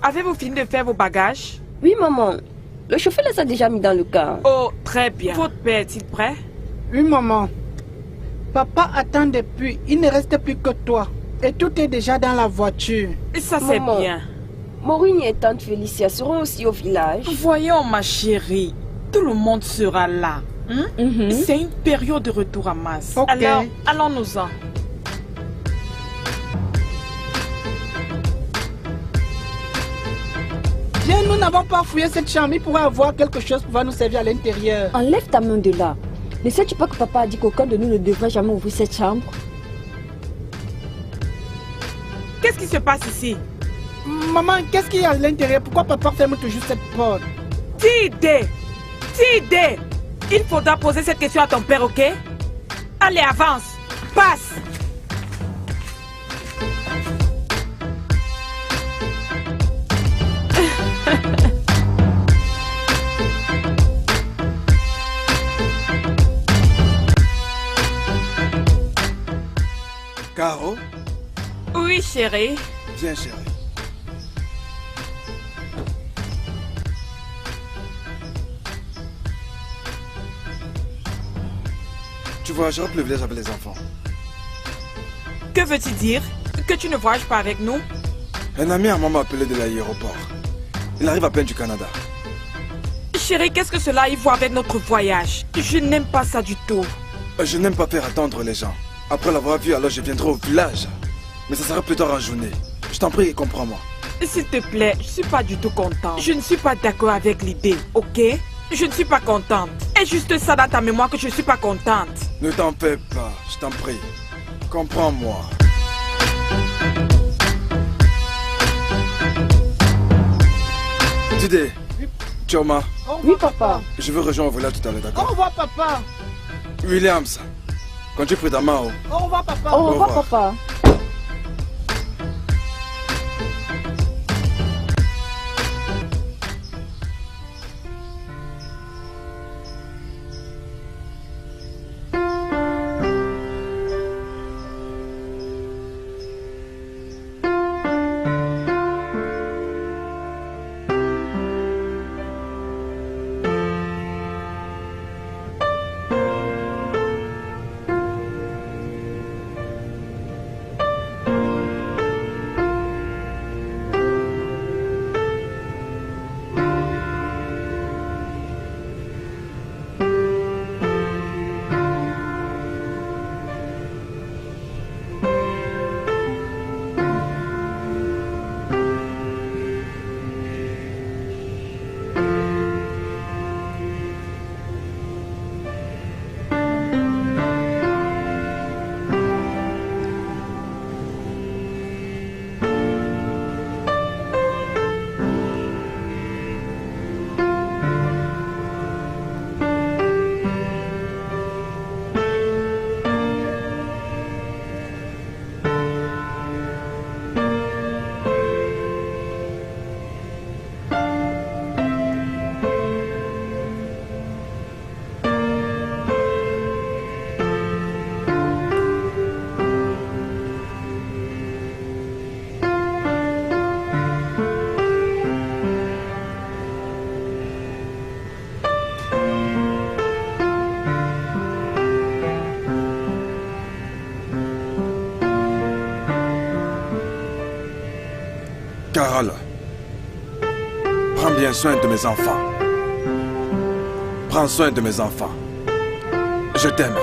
Avez-vous fini de faire vos bagages? Oui, maman. Le chauffeur les a déjà mis dans le car. Oh, très bien. Votre père est-il prêt? Oui, maman. Papa attend depuis. Il ne reste plus que toi. Et tout est déjà dans la voiture. Et ça, c'est bien. Maureen et tante Félicia seront aussi au village. Voyons, ma chérie. Tout le monde sera là. C'est une période de retour à masse. Okay. Alors, allons-nous-en. Bien, nous n'avons pas fouillé cette chambre. Il pourrait avoir quelque chose pour nous servir à l'intérieur. Enlève ta main de là. Ne sais-tu pas que papa a dit qu'aucun de nous ne devrait jamais ouvrir cette chambre? Qu'est-ce qui se passe ici? Maman, qu'est-ce qu'il y a à l'intérieur? Pourquoi papa ferme toujours cette porte? Tidé! Tidé! Il faudra poser cette question à ton père, ok? Allez, avance! Passe! Caro? Oui, chérie. Viens, chérie. Tu voyageras plus le village avec les enfants. Que veux-tu dire? Que tu ne voyages pas avec nous? Un ami à moi m'a appelé de l'aéroport. Il arrive à peine du Canada. Chérie, qu'est-ce que cela y voit avec notre voyage? Je n'aime pas ça du tout. Je n'aime pas faire attendre les gens. Après l'avoir vu, alors je viendrai au village. Mais ça sera plus tard en journée. Je t'en prie, comprends-moi. S'il te plaît, je suis pas du tout contente. Je ne suis pas d'accord avec l'idée, ok? Je ne suis pas contente. Est juste ça dans ta mémoire que je ne suis pas contente. Ne t'en fais pas, je t'en prie. Comprends-moi. Tidé, Choma. Oui, papa. Je veux rejoindre au village tout à l'heure, Au d'accord? revoir, papa. Williams, conduis prudemment. Au revoir, papa. Au revoir, papa. Carole, prends bien soin de mes enfants. Prends soin de mes enfants. Je t'aime.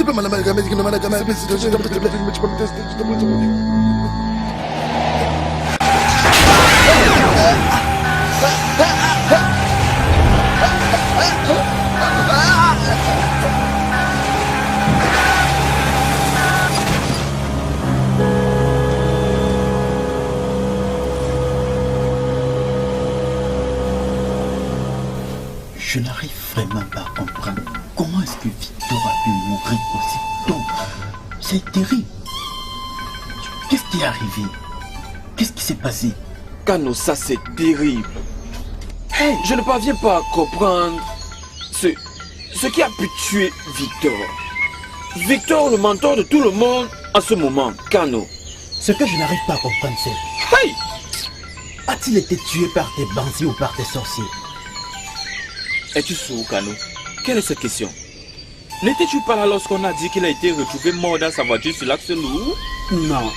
peux m'amalgamer, s'il te plaît. Je n'arrive vraiment pas à comprendre comment est-ce que Victor a pu mourir aussi tôt. C'est terrible. Qu'est-ce qui est arrivé? Qu'est-ce qui s'est passé? Kano, ça c'est terrible. Hey, je ne parviens pas à comprendre ce qui a pu tuer Victor. Victor, le mentor de tout le monde en ce moment, Kano. Ce que je n'arrive pas à comprendre, c'est... Hey! A-t-il été tué par des bandits ou par des sorciers? Es-tu sourd, Kano? Quelle est cette question? N'étais-tu pas là lorsqu'on a dit qu'il a été retrouvé mort dans sa voiture sur l'axe lourd? Non,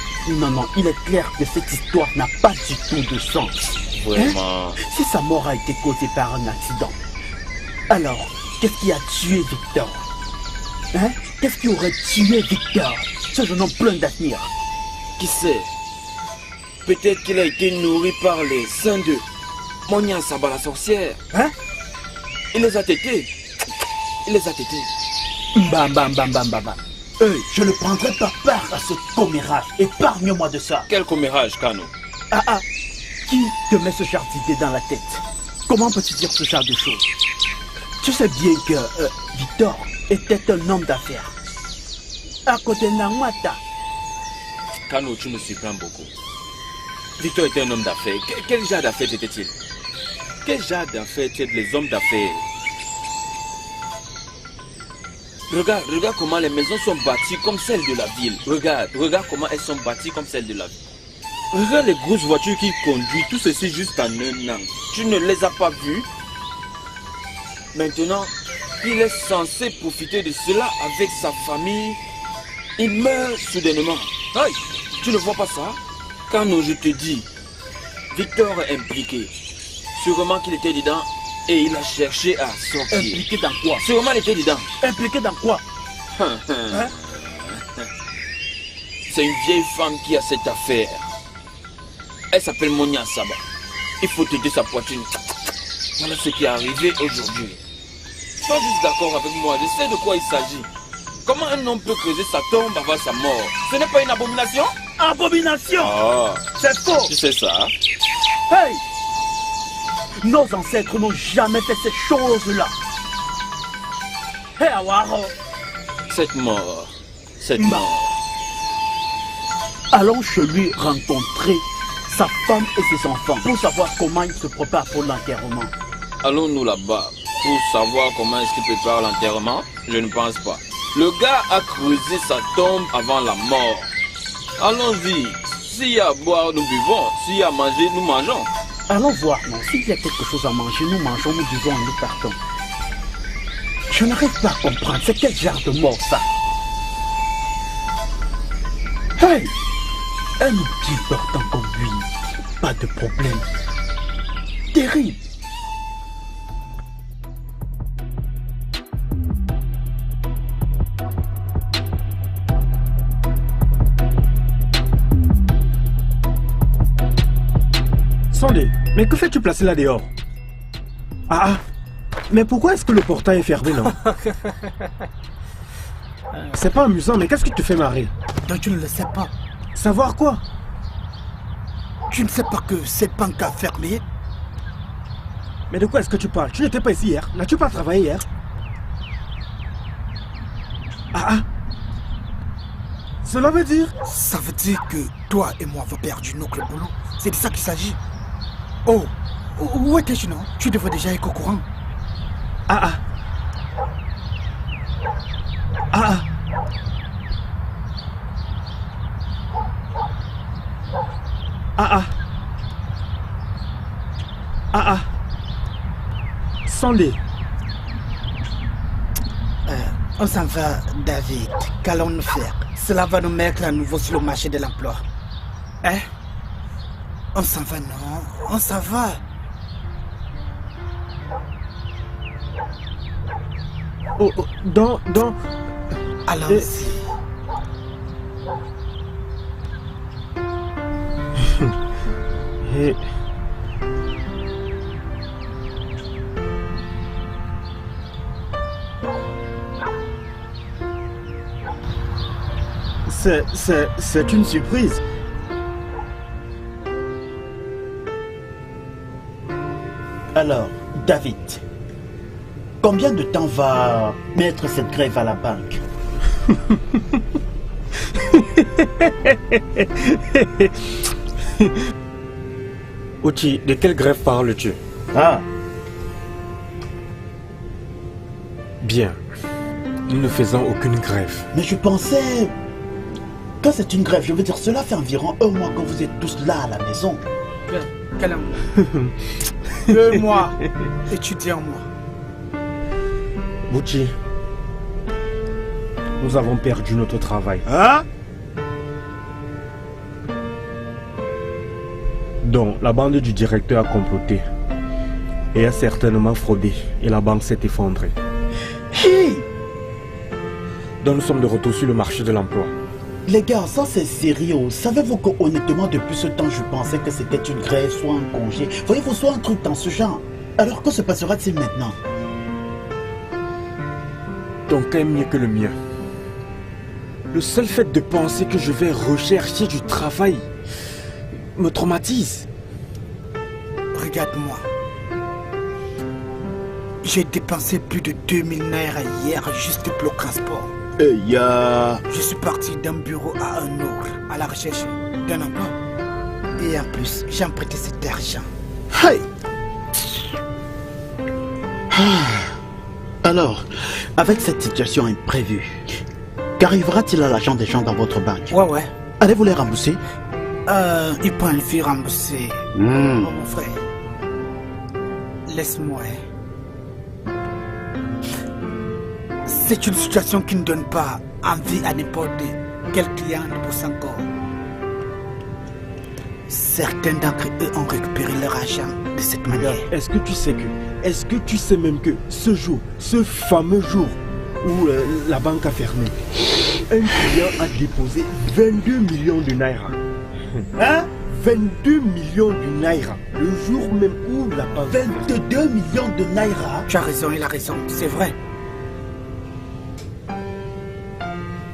il est clair que cette histoire n'a pas du tout de sens. Vraiment? Si sa mort a été causée par un accident, alors, qu'est-ce qui a tué Victor? Qu'est-ce qui aurait tué Victor? Ce jeune homme plein d'avenir. Qui sait? Peut-être qu'il a été nourri par les seins de Monia Saba la sorcière. Il les a tétés. Bam. Je ne prendrai pas part à ce commérage. Épargne-moi de ça. Quel commérage, Kano? Qui te met ce genre d'idée dans la tête? Comment peux-tu dire ce genre de choses? Tu sais bien que Victor était un homme d'affaires. À côté de Namata. Kano, tu me surprends beaucoup. Victor était un homme d'affaires. Quel genre d'affaires était-il? Quel genre d'affaires étaient les hommes d'affaires? Regarde comment les maisons sont bâties comme celles de la ville. Regarde comment elles sont bâties comme celles de la ville. Regarde les grosses voitures qu'il conduit, tout ceci juste en un an. Tu ne les as pas vues? Maintenant, il est censé profiter de cela avec sa famille. Il meurt soudainement. Hey, tu ne vois pas ça? Kano, je te dis, Victor est impliqué. Sûrement qu'il était dedans et il a cherché à sortir. Impliqué dans quoi? Sûrement il était dedans. Impliqué dans quoi? C'est une vieille femme qui a cette affaire. Elle s'appelle Monia Saba. Il faut t'aider sa poitrine. Voilà ce qui est arrivé aujourd'hui. Sois juste d'accord avec moi, je sais de quoi il s'agit. Comment un homme peut creuser sa tombe avant sa mort? Ce n'est pas une abomination? Abomination! C'est faux! Tu sais ça? Hey! Nos ancêtres n'ont jamais fait ces choses-là. Hey, Awaro! Cette mort. Allons chez lui rencontrer sa femme et ses enfants pour savoir comment il se prépare pour l'enterrement. Allons-nous là-bas pour savoir comment est-ce qu'il prépare l'enterrement? Je ne pense pas. Le gars a creusé sa tombe avant la mort. Allons-y. S'il y a à boire, nous buvons. S'il y a à manger, nous mangeons. Allons voir, non. S'il y a quelque chose à manger, nous mangeons, nous buvons et nous partons. Je n'arrive pas à comprendre. C'est quel genre de mort, ça? Hey! Un outil portant comme lui. Pas de problème. Terrible. Sandé, mais que fais-tu placer là dehors? Mais pourquoi est-ce que le portail est fermé, non? C'est pas amusant, mais qu'est-ce qui te fait marrer? Donc tu ne le sais pas. Savoir quoi? Tu ne sais pas que cette banque a fermé? Mais de quoi est-ce que tu parles? Tu n'étais pas ici hier. N'as-tu pas travaillé hier? Cela veut dire? Ça veut dire que toi et moi avons perdu notre boulot. C'est de ça qu'il s'agit. Oh, où étais-tu, non? Tu devrais déjà être au courant. Sandé. On s'en va, David. Qu'allons-nous faire? Cela va nous mettre à nouveau sur le marché de l'emploi. On s'en va, non? On s'en va. Allons-y. C'est une surprise. Alors, David, combien de temps va mettre cette grève à la banque? Ochi, de quelle grève parles-tu? Ah, Bien. Nous ne faisons aucune grève. mais je pensais... Quand c'est une grève, je veux dire, cela fait environ 1 mois que vous êtes tous là à la maison. Bien, calme-moi. 2 mois. Étudiant-moi. Bouchi, nous avons perdu notre travail. Hein? Donc, la bande du directeur a comploté et a certainement fraudé et la banque s'est effondrée. Hi! Donc, nous sommes de retour sur le marché de l'emploi. Les gars, ça c'est sérieux. Savez-vous que honnêtement, depuis ce temps, je pensais que c'était une grève, soit un congé. Voyez-vous, soit un truc dans ce genre. Alors que se passera-t-il maintenant? Ton cas est mieux que le mien. Le seul fait de penser que je vais rechercher du travail me traumatise. Regarde-moi. J'ai dépensé plus de 2000 naira hier juste pour le transport. Je suis parti d'un bureau à un autre à la recherche d'un emploi. Et en plus, j'ai emprunté cet argent. Hey! Alors, avec cette situation imprévue, qu'arrivera-t-il à l'argent des gens dans votre banque? Ouais. Allez-vous les rembourser? Ils peuvent le faire rembourser. Oh, mon frère. Laisse-moi. C'est une situation qui ne donne pas envie à n'importe quel client de bosser encore. Certains d'entre eux ont récupéré leur argent de cette manière. Est-ce que tu sais même que ce jour, ce fameux jour où la banque a fermé, un client a déposé 22 millions de naira. Hein? 22 millions de naira. Le jour même où la banque... 22 millions de naira? Tu as raison, il a raison, c'est vrai.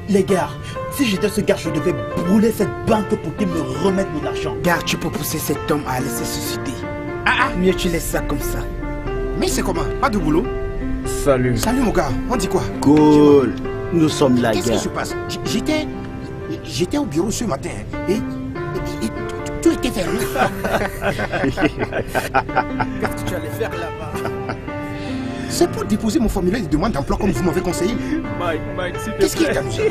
Les gars, si j'étais ce gars, je devais brûler cette banque pour qu'il me remette mon argent. Gars, tu peux pousser cet homme à laisser se suicider. Mieux tu laisses ça comme ça. Mais c'est comment? Pas de boulot? Salut. Salut mon gars, on dit quoi? Cool. Nous sommes là, Qu'est-ce gars. qui se passe? J'étais au bureau ce matin et tout était fermé. Qu'est-ce que tu allais faire là-bas? C'est pour déposer mon formulaire de demande d'emploi comme vous m'avez conseillé. Mike, s'il te Qu'est-ce qui est plaît. amusant?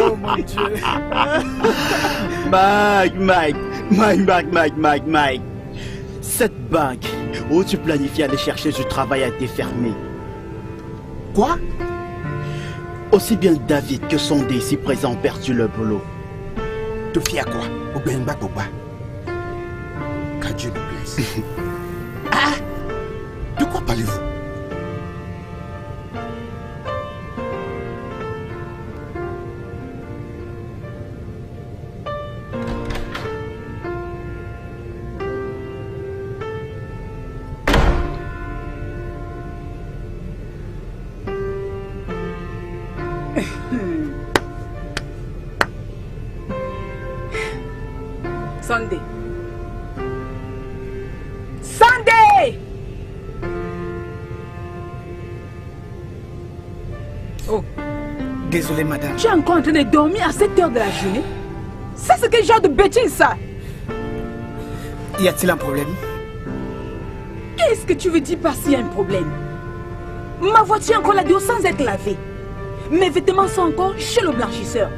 Oh mon Dieu. Mike. Cette banque où tu planifies aller chercher du travail a été fermée. Quoi? Aussi bien David que Sondé ici présents ont perdu leur boulot. Te fies à quoi? Au Benba Toba. Qu'à Dieu nous plaise. De quoi parlez-vous? Sunday. Sunday! Oh, désolé madame. Tu es encore en train de dormir à cette heure de la journée? Ça, c'est quel genre de bêtise, ça? Y a-t-il un problème? Qu'est-ce que tu veux dire par s'il y a un problème? Ma voiture est encore là-dedans sans être lavée. Mes vêtements sont encore chez le blanchisseur.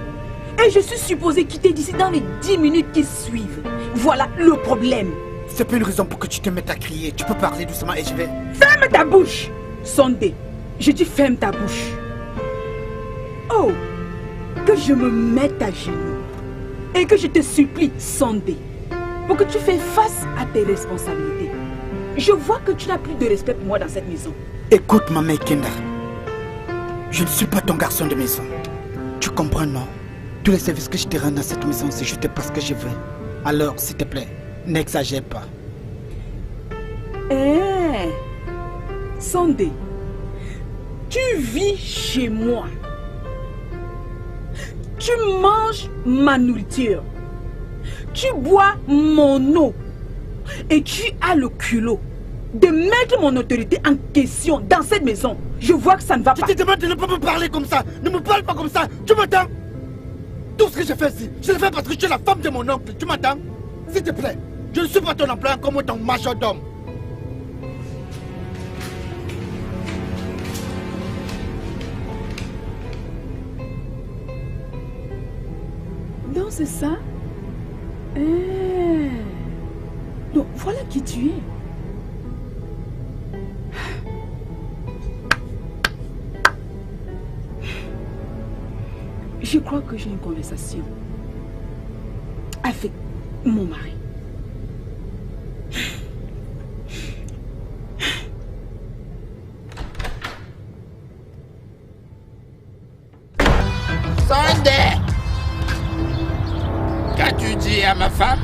Et je suis supposé quitter d'ici dans les 10 minutes qui suivent. Voilà le problème. C'est pas une raison pour que tu te mettes à crier. Tu peux parler doucement et je vais... Ferme ta bouche, Sondé. Je dis ferme ta bouche. Oh, que je me mette à genoux et que je te supplie, Sondé, pour que tu fasses face à tes responsabilités. Je vois que tu n'as plus de respect pour moi dans cette maison. Écoute, Maman Kenda. Je ne suis pas ton garçon de maison. Tu comprends, non? Tous les services que je te rends dans cette maison, c'est juste parce que je veux. Alors, s'il te plaît, n'exagère pas. Sondé, tu vis chez moi. Tu manges ma nourriture. Tu bois mon eau. Et tu as le culot de mettre mon autorité en question dans cette maison. Je vois que ça ne va pas. Je te demande de ne pas me parler comme ça. Ne me parle pas comme ça. Tu m'entends? Tout ce que je fais ici, je le fais parce que tu es la femme de mon oncle. Tu m'entends? S'il te plaît, je ne suis pas ton employeur comme ton majordome. Donc c'est ça? Donc voilà qui tu es. Je crois que j'ai une conversation avec mon mari. Sondé! Qu'as-tu dit à ma femme?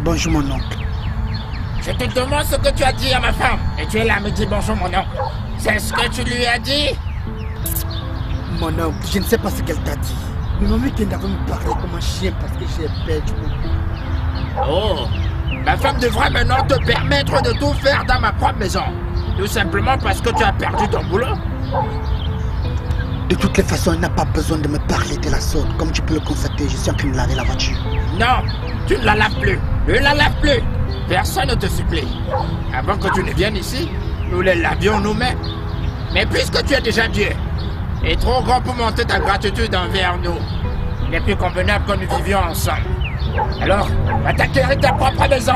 Bonjour mon oncle. Je te demande ce que tu as dit à ma femme. Et tu es là à me dire bonjour mon oncle. C'est ce que tu lui as dit? Mon oncle, je ne sais pas ce qu'elle t'a dit. Mais maman vient de me parler comme un chien parce que j'ai perdu mon... Oh! Ma femme devra maintenant te permettre de tout faire dans ma propre maison. Tout simplement parce que tu as perdu ton boulot. De toutes les façons, elle n'a pas besoin de me parler de la sorte. Comme tu peux le constater, je suis en train de laver la voiture. Non, tu ne la laves plus. Ne la lave plus. Personne ne te supplie. Avant que tu ne viennes ici, nous les lavions nous-mêmes. Mais puisque tu es déjà Dieu, et trop grand pour monter ta gratitude envers nous, il n'est plus convenable que nous vivions ensemble. Alors, va t'acquérir ta propre maison.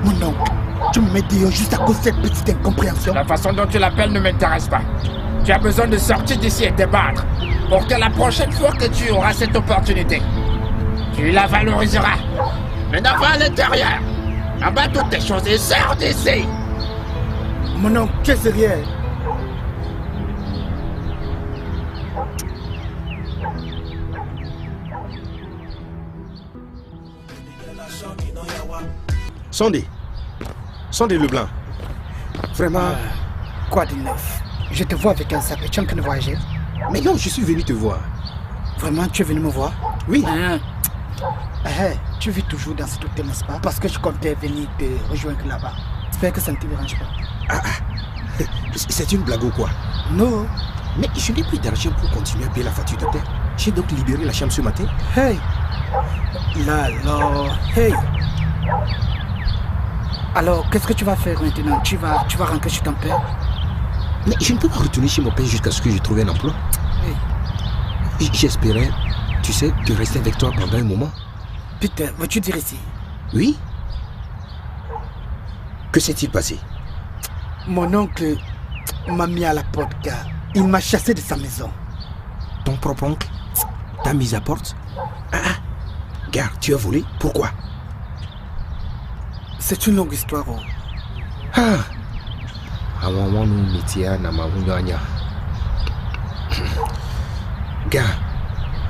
Mon oncle, tu me mets dehors juste à cause de cette petite incompréhension. La façon dont tu l'appelles ne m'intéresse pas. Tu as besoin de sortir d'ici et te battre pour que la prochaine fois que tu auras cette opportunité, tu la valoriseras. Maintenant, va à l'intérieur. Abat toutes tes choses et sors d'ici. Mon oncle, tu es sérieux? Sondé. Sondé Leblanc. Vraiment. Quoi de neuf? Je te vois avec un sac et tu es en train de voyager? Mais non, je suis venu te voir. Vraiment, tu es venu me voir? Oui. Tu vis toujours dans cet hôtel, n'est-ce pas? Parce que je comptais venir te rejoindre là-bas. J'espère que ça ne te dérange pas. C'est une blague ou quoi? Non. Mais je n'ai plus d'argent pour continuer à payer la facture d'hôtel. J'ai donc libéré la chambre ce matin. Hey. Là, alors. Hey. Alors, qu'est-ce que tu vas faire maintenant? Tu vas rentrer chez ton père? Mais je ne peux pas retourner chez mon père jusqu'à ce que j'ai trouvé un emploi. Hey. J'espérais, tu sais, de rester avec toi pendant un moment. Peter, veux-tu dire ici? Oui. Que s'est-il passé? Mon oncle m'a mis à la porte car il m'a chassé de sa maison. Ton propre oncle t'a mis à porte? Gare, tu as volé? Pourquoi? C'est une longue histoire. Gars,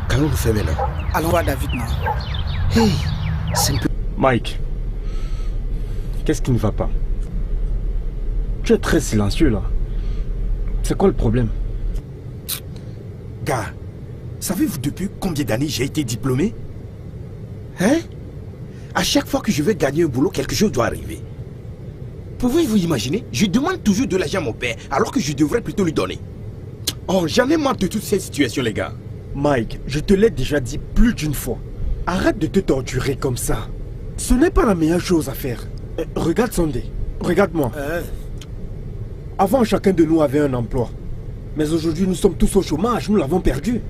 qu'allons-nous faire maintenant? Allons voir David, non? Hey, c'est un peu... Mike, qu'est-ce qui ne va pas? Tu es très silencieux là. C'est quoi le problème? Gars, savez-vous depuis combien d'années j'ai été diplômé? Hein? À chaque fois que je vais gagner un boulot, quelque chose doit arriver. Pouvez-vous imaginer? Je demande toujours de l'argent à mon père, alors que je devrais plutôt lui donner. Oh, j'en ai marre de toute cette situation, les gars. Mike, je te l'ai déjà dit plus d'une fois. Arrête de te torturer comme ça. Ce n'est pas la meilleure chose à faire. Regarde Sondé, regarde-moi. Avant, chacun de nous avait un emploi. Mais aujourd'hui, nous sommes tous au chômage, nous l'avons perdu.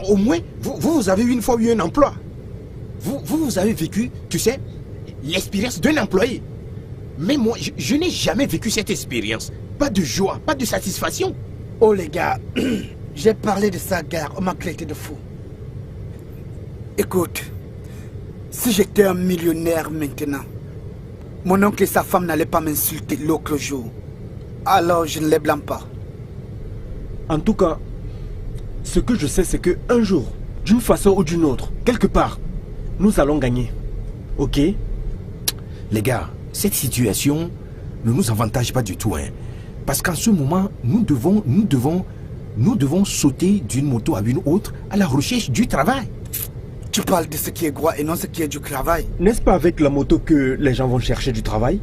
Au moins, vous avez une fois eu un emploi. Vous avez vécu, tu sais, l'expérience d'un employé. Mais moi, je n'ai jamais vécu cette expérience. Pas de joie, pas de satisfaction. Oh les gars, j'ai parlé de ça, gars, on m'a traité de fou. Écoute, si j'étais un millionnaire maintenant, mon oncle et sa femme n'allaient pas m'insulter l'autre jour. Alors je ne les blâme pas. En tout cas, ce que je sais, c'est qu'un jour, d'une façon ou d'une autre, quelque part, nous allons gagner. Ok? Les gars, cette situation ne nous avantage pas du tout. Hein. Parce qu'en ce moment, nous devons sauter d'une moto à une autre à la recherche du travail. Tu parles de ce qui est droit et non ce qui est du travail. N'est-ce pas avec la moto que les gens vont chercher du travail?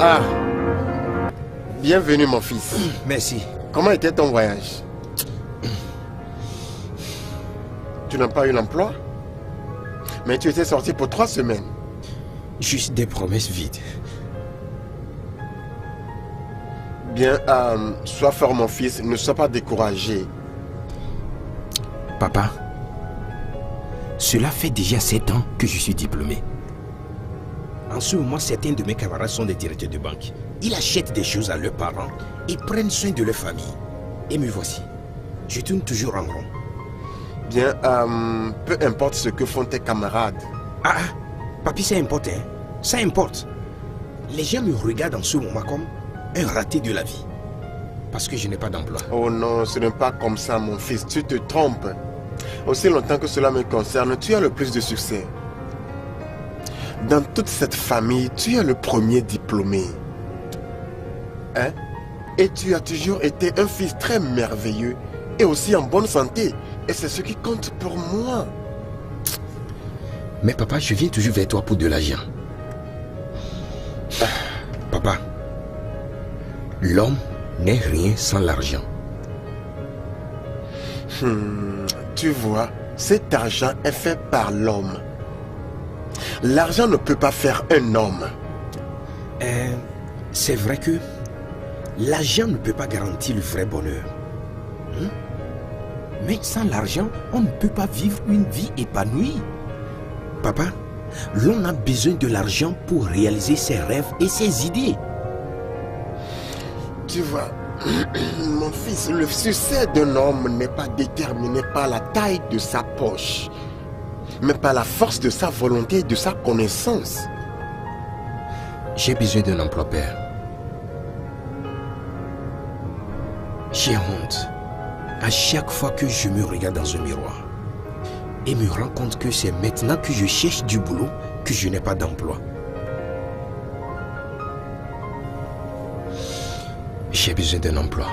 Ah, bienvenue mon fils. Merci. Comment était ton voyage? Tu n'as pas eu l'emploi? Mais tu étais sorti pour 3 semaines. Juste des promesses vides. Bien, sois fort mon fils, ne sois pas découragé. Papa, cela fait déjà 7 ans que je suis diplômé. En ce moment, certains de mes camarades sont des directeurs de banque. Ils achètent des choses à leurs parents et prennent soin de leur famille. Et me voici. Je tourne toujours en rond. Bien, peu importe ce que font tes camarades. Papi, ça importe, hein? Ça importe. Les gens me regardent en ce moment comme un raté de la vie. Parce que je n'ai pas d'emploi. Oh non, ce n'est pas comme ça mon fils, tu te trompes. Aussi longtemps que cela me concerne, tu as le plus de succès. Dans toute cette famille, tu es le premier diplômé. Hein? Et tu as toujours été un fils très merveilleux et aussi en bonne santé. Et c'est ce qui compte pour moi. Mais papa, je viens toujours vers toi pour de l'argent. Papa, l'homme n'est rien sans l'argent. Tu vois, cet argent est fait par l'homme. L'argent ne peut pas faire un homme. C'est vrai que l'argent ne peut pas garantir le vrai bonheur. Mais sans l'argent, on ne peut pas vivre une vie épanouie. Papa, l'on a besoin de l'argent pour réaliser ses rêves et ses idées. Tu vois, mon fils, le succès d'un homme n'est pas déterminé par la taille de sa poche, mais par la force de sa volonté et de sa connaissance. J'ai besoin d'un emploi, père. J'ai honte à chaque fois que je me regarde dans un miroir et me rends compte que c'est maintenant que je cherche du boulot que je n'ai pas d'emploi. J'ai besoin d'un emploi.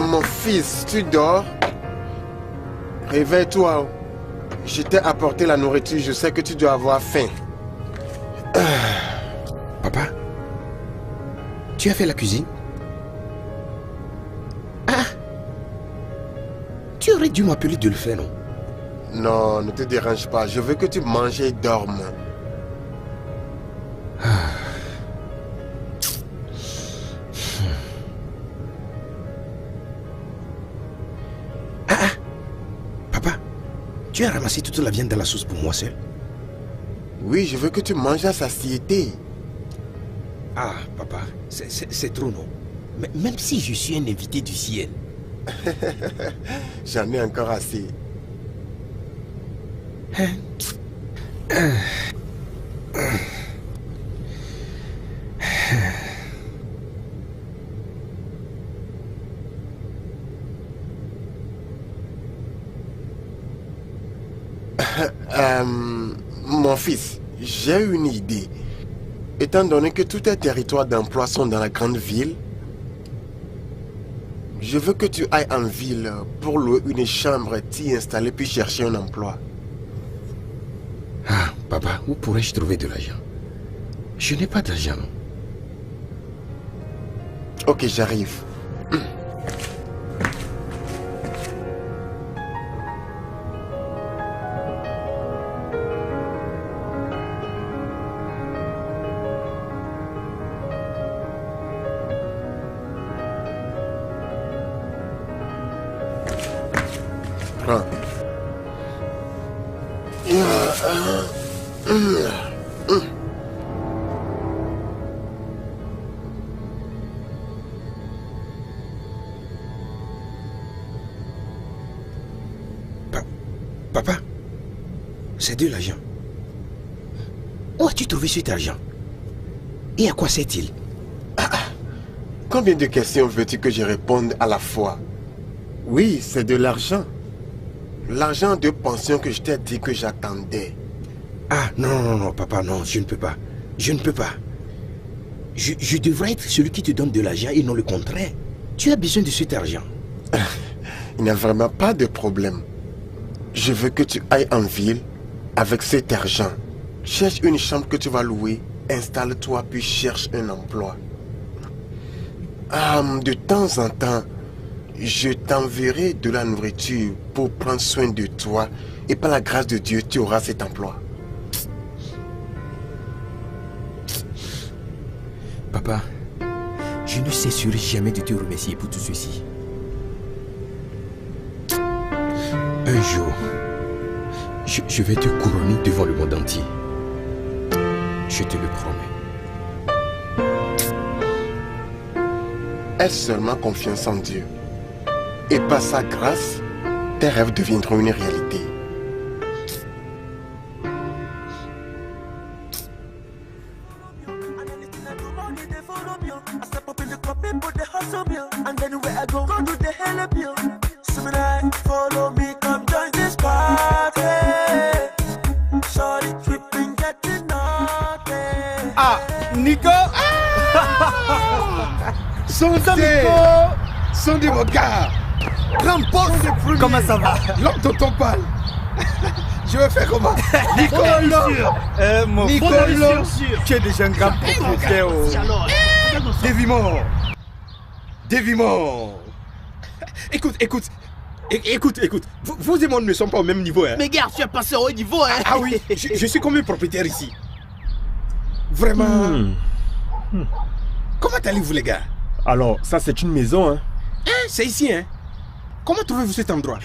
Mon fils, tu dors? Réveille-toi. Je t'ai apporté la nourriture, je sais que tu dois avoir faim. Papa, tu as fait la cuisine? Tu aurais dû m'appeler de le faire, non? Non, ne te dérange pas, je veux que tu manges et dormes. Tu as ramassé toute la viande dans la sauce pour moi seul? Oui, je veux que tu manges à satiété. Ah, papa, c'est trop, non? Mais même si je suis un invité du ciel. J'en ai encore assez. Mon fils, j'ai une idée. Étant donné que tous tes territoires d'emploi sont dans la grande ville, je veux que tu ailles en ville pour louer une chambre, t'y installer puis chercher un emploi. Papa, où pourrais-je trouver de l'argent? Je n'ai pas d'argent, non? Ok, j'arrive. Papa, c'est de l'argent. Où as-tu trouvé cet argent? Et à quoi sert-il? Combien de questions veux-tu que je réponde à la fois? Oui, c'est de l'argent. L'argent de pension que je t'ai dit que j'attendais. Ah, non, papa, non, je ne peux pas. Je ne peux pas. Je devrais être celui qui te donne de l'argent et non le contraire. Tu as besoin de cet argent. Il n'y a vraiment pas de problème. Je veux que tu ailles en ville avec cet argent. Cherche une chambre que tu vas louer, installe-toi puis cherche un emploi. De temps en temps, je t'enverrai de la nourriture pour prendre soin de toi et par la grâce de Dieu, tu auras cet emploi. Papa, je ne cesserai jamais de te remercier pour tout ceci. Un jour, je vais te couronner devant le monde entier. Je te le promets. Aie seulement confiance en Dieu. Et par sa grâce, tes rêves deviendront une réalité. Ah, Nico. Sondé, mon gars. Grand boss. Comment ça va? L'homme dont on parle. Je vais faire comment? Nico, mon sûr. Tu es déjà un grand propriétaire. Déviment. Écoute. Vous et moi ne sommes pas au même niveau. Hein. Mais gars, tu es passé au haut niveau. Hein. Ah oui, je suis comme un propriétaire ici. Vraiment. Comment allez-vous, les gars? Alors, ça c'est une maison, hein? C'est ici, hein? Comment trouvez-vous cet endroit?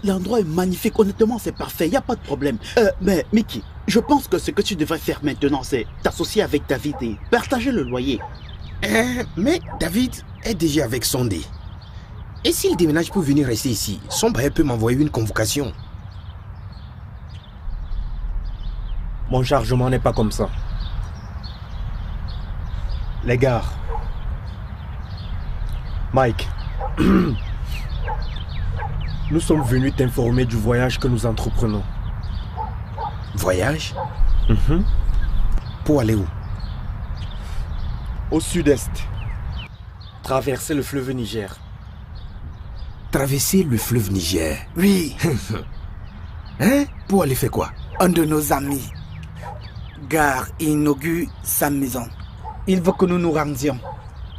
L'endroit est magnifique, honnêtement c'est parfait, il n'y a pas de problème. Mais Mickey, je pense que ce que tu devrais faire maintenant, c'est t'associer avec David et partager le loyer. Mais David est déjà avec Sondé. Et s'il déménage pour venir rester ici, son bailleur peut m'envoyer une convocation. Mon chargement n'est pas comme ça. Les gars, Mike, nous sommes venus t'informer du voyage que nous entreprenons. Voyage? Pour aller où? Au sud-est. Traverser le fleuve Niger. Traverser le fleuve Niger? Oui. Hein? Pour aller faire quoi? Un de nos amis, Gare, inaugure sa maison. Il veut que nous nous rendions.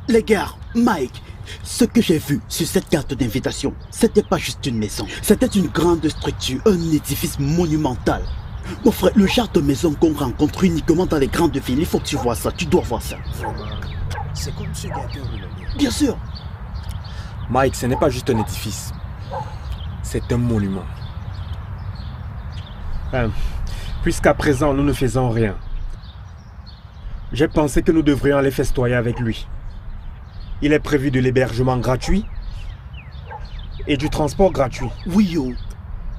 Les gars, Mike, ce que j'ai vu sur cette carte d'invitation, c'était pas juste une maison. C'était une grande structure, un édifice monumental. Mon frère, le genre de maison qu'on rencontre uniquement dans les grandes villes, il faut que tu vois ça, tu dois voir ça. C'est comme ce gâteau. Bien sûr. Mike, ce n'est pas juste un édifice. C'est un monument. Puisqu'à présent, nous ne faisons rien. J'ai pensé que nous devrions aller festoyer avec lui. Il est prévu de l'hébergement gratuit et du transport gratuit. Oui, yo.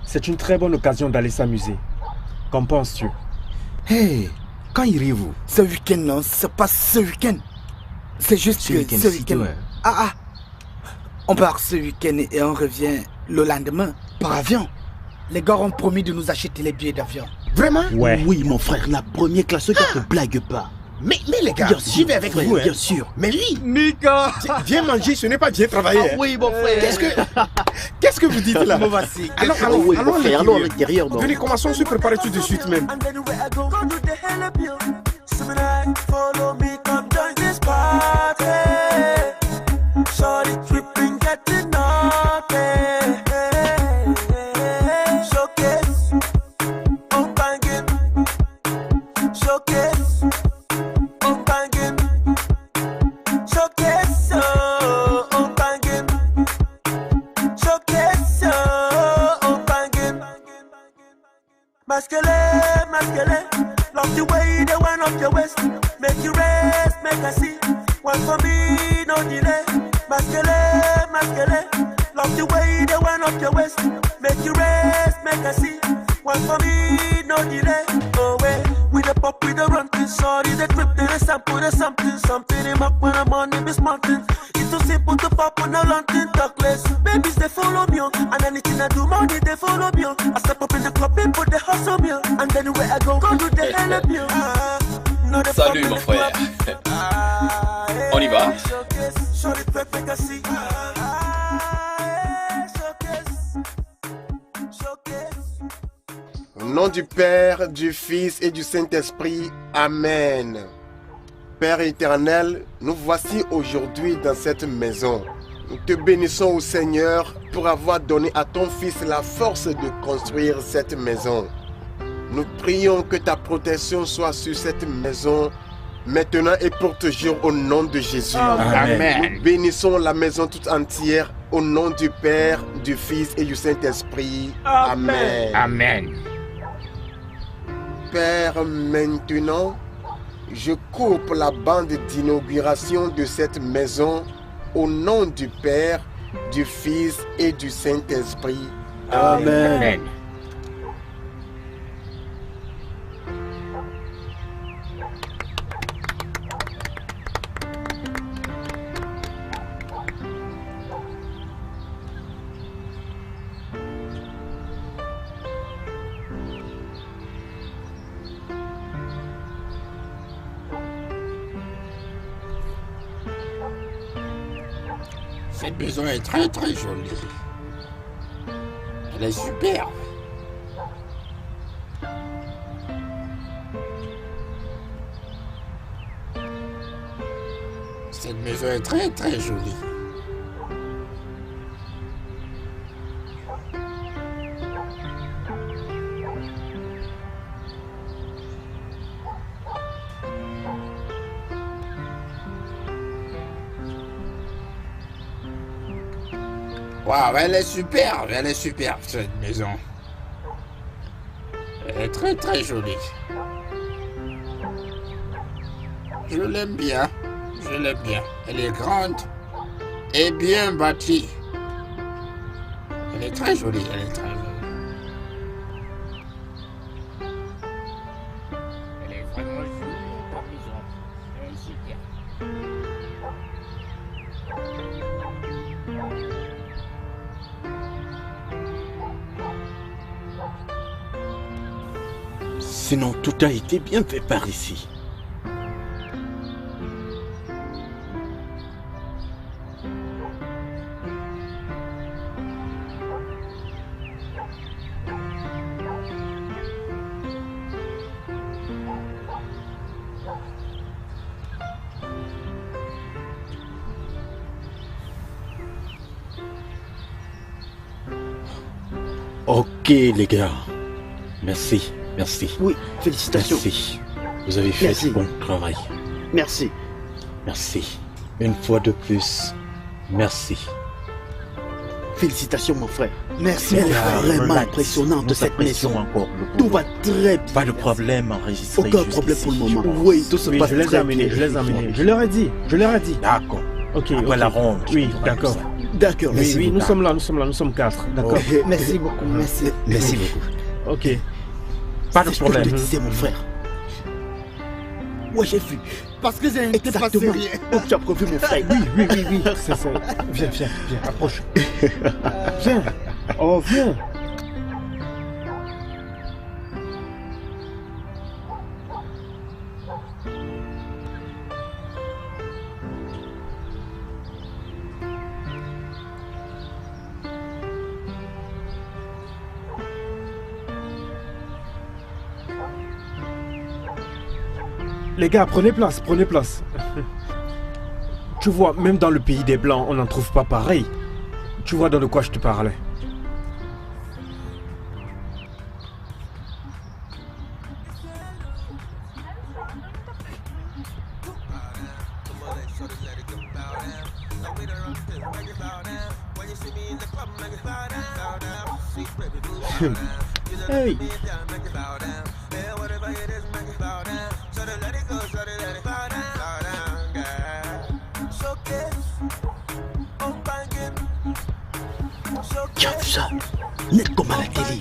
C'est une très bonne occasion d'aller s'amuser. Qu'en penses-tu? Hey, quand iriez-vous? Ce week-end, non, c'est pas ce week-end. C'est juste ce week-end. On part ce week-end et on revient le lendemain par avion. Les gars ont promis de nous acheter les billets d'avion. Vraiment? Ouais. Oui, mon frère, la première classe, ne te blague pas. Mais les gars, Bien sûr, j'y vais avec frère, vous. Hein. bien sûr. Mais lui, Nika. bien manger, ce n'est pas bien travailler. Ah oui, mon frère. Qu'est-ce que vous dites là? Voici. Allons, Ah oui, allons, mon frère, allons à l'intérieur. non. Venez, commençons à se préparer tout de suite même. Follow me, come join this party. Shorty tripping, getting naughty. Showcase, oh banging. Showcase, oh banging. Showcase, oh banging. Showcase, oh banging. Masquerade, masquerade. Love the way they wind up your waist. Make you rest, make I see. One for me, no delay. Masquerade, masquerade. Love the way they wind up your waist. Make you rest, make I see. One for me, no delay. Oh wait, with the pop, with the run, sorry, the trip, the sample, the something, something in my when I'm on in this mountain. It's so simple to pop on a London talkless. Babies they follow me, and anything I do, money they follow me. I step up in the club, people they hustle me, and then where I go do the hell up me. Salut mon frère. On y va? Au nom du Père, du Fils et du Saint-Esprit. Amen. Père éternel, nous voici aujourd'hui dans cette maison. Nous te bénissons au Seigneur pour avoir donné à ton Fils la force de construire cette maison. Nous prions que ta protection soit sur cette maison maintenant et pour toujours au nom de Jésus. Amen. Nous bénissons la maison toute entière au nom du Père, du Fils et du Saint-Esprit. Amen. Amen. Père, maintenant, je coupe la bande d'inauguration de cette maison au nom du Père, du Fils et du Saint-Esprit. Amen. Amen. Cette maison est très très jolie. Elle est superbe. Cette maison est très très jolie. Waouh, elle est superbe cette maison. Elle est très très jolie. Je l'aime bien, Elle est grande et bien bâtie. Elle est très jolie, Elle est vraiment jolie, ta maison. Elle est super. Sinon, tout a été bien fait par ici. Ok les gars, merci. Oui, félicitations. Merci. Vous avez fait Merci. du bon travail. Merci. Merci. Une fois de plus, merci. Félicitations, mon frère. Merci, Elle mon est frère. vraiment Relax. impressionnante, Nous cette apprécions maison. encore le Tout boulot. va très bien. Pas de problème enregistré. Aucun problème pour le jusqu'ici, moment. je pense. Oui, tout se Oui, passe je les ai très amenés, bien. je les ai amenés. Je leur ai dit. D'accord. Ok, Après ok. la ronde. Oui, on va d'accord. faire ça. D'accord, Oui, merci. oui, nous sommes là, nous sommes quatre. D'accord. Merci beaucoup. Merci. Merci beaucoup. Ok. Pas de C'est ce que je te problème. disais, mon frère. Ouais, j'ai vu. Parce que j'ai Exactement. Oh, tu as prévu, mon frère. Oui. C'est ça. Viens, approche. Viens. Oh, viens. Les gars, prenez place, prenez place. Tu vois, même dans le pays des Blancs, on n'en trouve pas pareil. Tu vois dans de quoi je te parlais. Hey. Tu as vu ça? Net comme à la télé.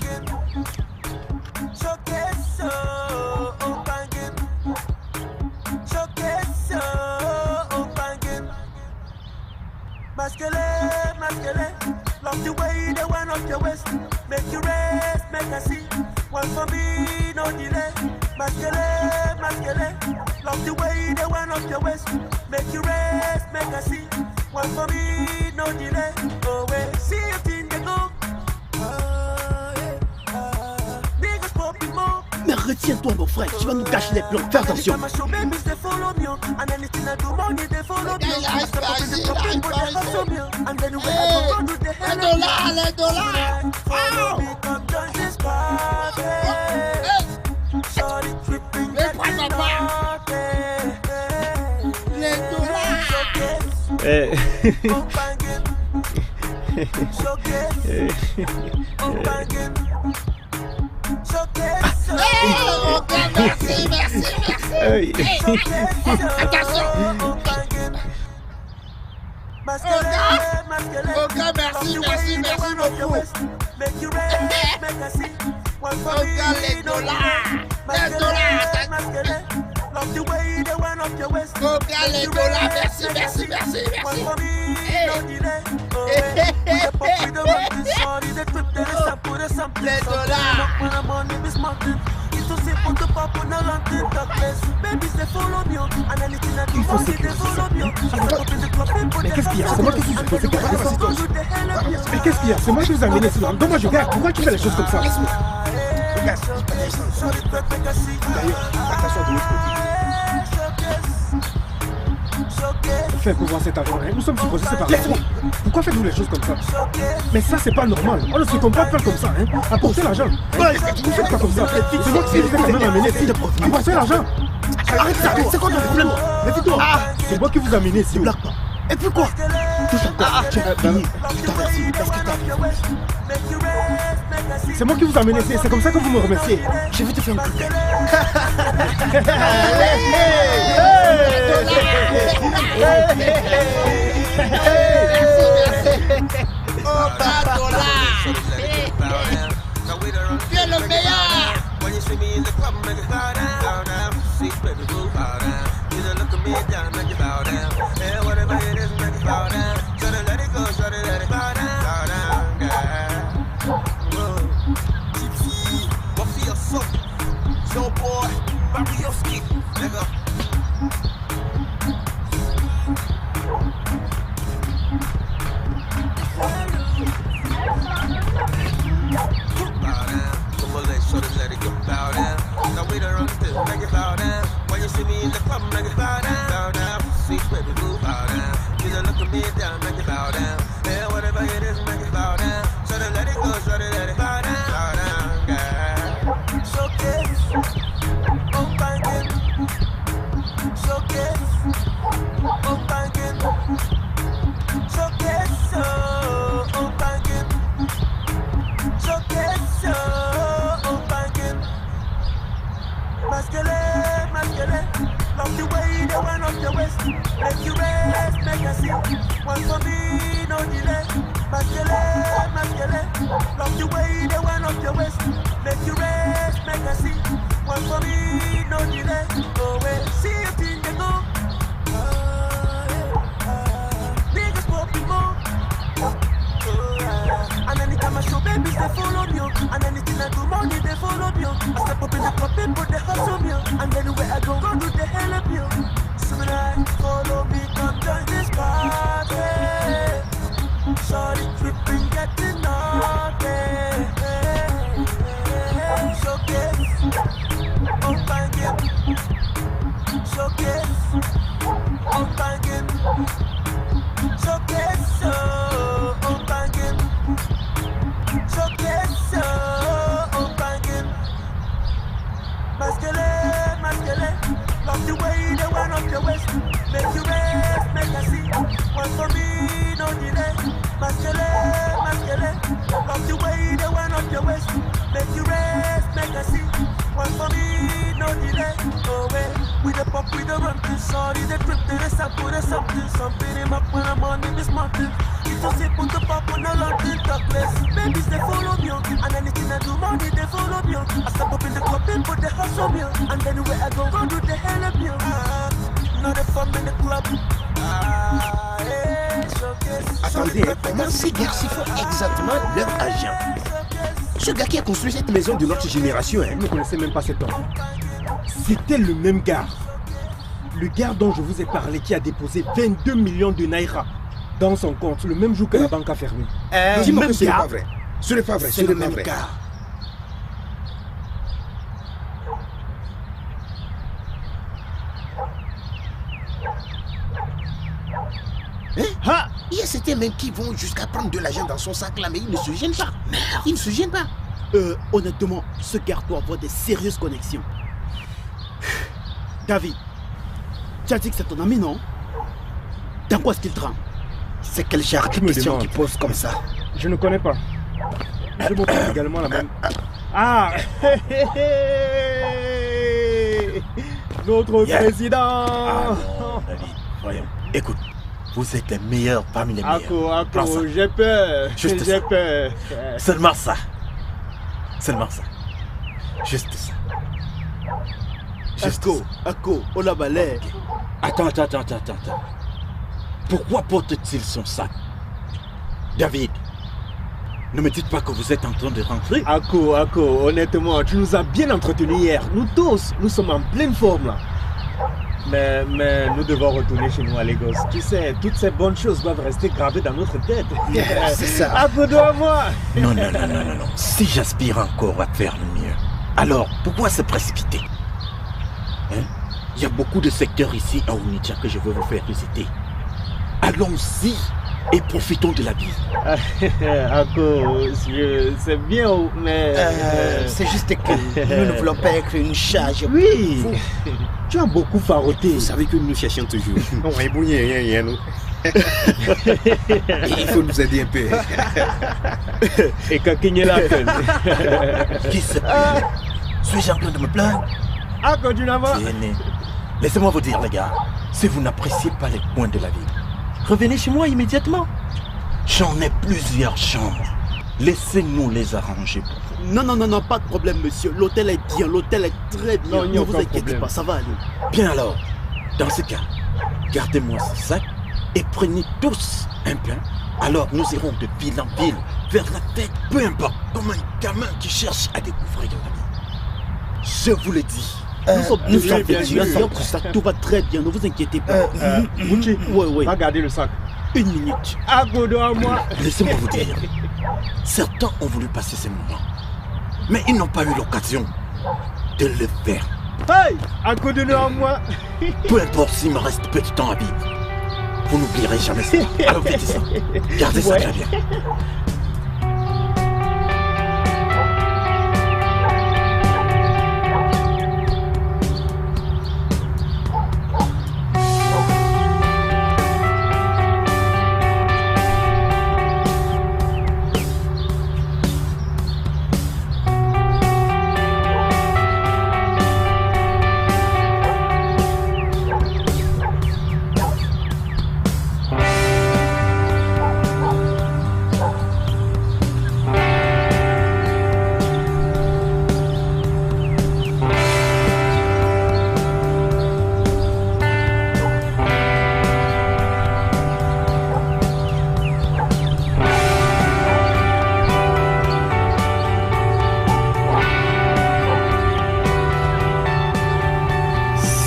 Love the way they went up your waist. Make you rest, make I see. One for me, no delay. Masquerade. Love the way they went up your waist. Make you rest, make I see. One for me, no delay. Oh wait, see if in the go. Niggas popping more. Mais retiens-toi mon frère, tu vas nous gâcher les plans, fais attention. Les dollars. Mais prends ta part. Les dollars. Eh. Ok, merci. Hey. Attention. Ok, merci beaucoup. Ok, les dollars. Ok, les dollars, merci. Les dollars. Mais qu'est-ce qu'il y a? C'est moi qui suis supposé garder la situation. Mais qu'est-ce qu'il y a? C'est moi qui vous ai amené ici. Donc moi je garde. Pourquoi tu fais les choses comme ça? Regarde. D'ailleurs, attention de l'autre côté. Fais pour voir cet argent. Nous sommes supposés se parler. Pourquoi faites-vous les choses comme ça? Mais ça, c'est pas normal. On ne se comprend pas comme ça. Apportez l'argent. Vous faites pas comme ça. C'est moi qui vous ai quand même amené ici. Apportez l'argent. Arrête ça, c'est quoi ton problème? Méfie-toi. C'est moi qui vous ai amené ici. Blague pas. Et puis quoi? Touche encore. Tu as fini. Je t'en remercie. Parce que c'est moi qui vous ai amené ici. C'est comme ça que vous me remerciez. Je vais te faire un coup de tête. Tu es le meilleur. run to. Sorry, they trip to the sap, put us up to. Some beat him up when I'm on in this mountain. It's so simple to pop on the London talkless. Babies, they follow me, and anything I do, money, they follow me. I step up in the club, they put the hustle me. And anywhere I go, run do the hell up me. Not a fun in the club. Attendez, comment ces garçons font exactement leur agent? Ce gars qui a construit cette maison de notre génération, Vous ne connaissez même pas cet homme. C'était le même gars. Le gars dont je vous ai parlé qui a déposé 22 millions de naira dans son compte le même jour que la banque a fermé. Dis-moi que ce n'est pas vrai. Ce n'est pas vrai, C'est le même gars. Il y a certains même qui vont jusqu'à prendre de l'argent dans son sac là, mais ils ne se gênent pas. Ils ne se gênent pas. Honnêtement, ce gars doit avoir des sérieuses connexions. David, tu as dit que c'est ton ami, non? Dans quoi est-ce qu'il trempe? C'est quel genre de question qui pose comme ça? Je ne connais pas. Je me pose également la même. Ah Notre président. Ah non, David, voyons. Écoute, vous êtes les meilleurs parmi les meilleurs. Ako, j'ai peur. Juste j'ai ça. peur. Seulement ça. Seulement ça. Juste ça. Ako, on l'a balai. Attends. Pourquoi porte-t-il son sac? David, ne me dites pas que vous êtes en train de rentrer. Ako, honnêtement, tu nous as bien entretenus hier. Nous tous, nous sommes en pleine forme là. Mais nous devons retourner chez nous à Lagos. Tu sais, toutes ces bonnes choses doivent rester gravées dans notre tête. C'est ça. Accorde-moi. Non. Si j'aspire encore à faire mieux, alors pourquoi se précipiter? Il y a beaucoup de secteurs ici à Onitsha que je veux vous faire visiter. Allons-y et profitons de la vie. Ako, c'est bien, mais... c'est juste que nous ne voulons pas être une charge. Oui, tu as beaucoup faroté. Vous savez que nous cherchons toujours. Il faut nous aider un peu. Et Kakinye la peine. Qui se suis-je en train de me plaindre? Ako, tu n'as pas... Laissez-moi vous dire, les gars, si vous n'appréciez pas les coins de la ville, revenez chez moi immédiatement. J'en ai plusieurs chambres. Laissez-nous les arranger pour vous. Non, pas de problème, monsieur. L'hôtel est bien, l'hôtel est très bien. Non, il n'y a ne vous aucun inquiétez problème. pas, ça va aller. Bien alors, dans ce cas, gardez-moi ce sac et prenez tous un plein. Alors nous irons de ville en ville, vers la tête, peu importe, comme un gamin qui cherche à découvrir la vie. Je vous le dis. Nous sommes bien bien sûr. pour ça. Tout va très bien, ne vous inquiétez pas. Mouchi, Ouais. va garder le sac. Une minute. Ako, à moi. Laissez-moi vous dire, certains ont voulu passer ces moments, mais ils n'ont pas eu l'occasion de le faire. Hey, Ako, à moi. Peu importe s'il me reste peu de temps à vivre, vous n'oublierez jamais ça. Alors faites ça. Gardez ça très bien.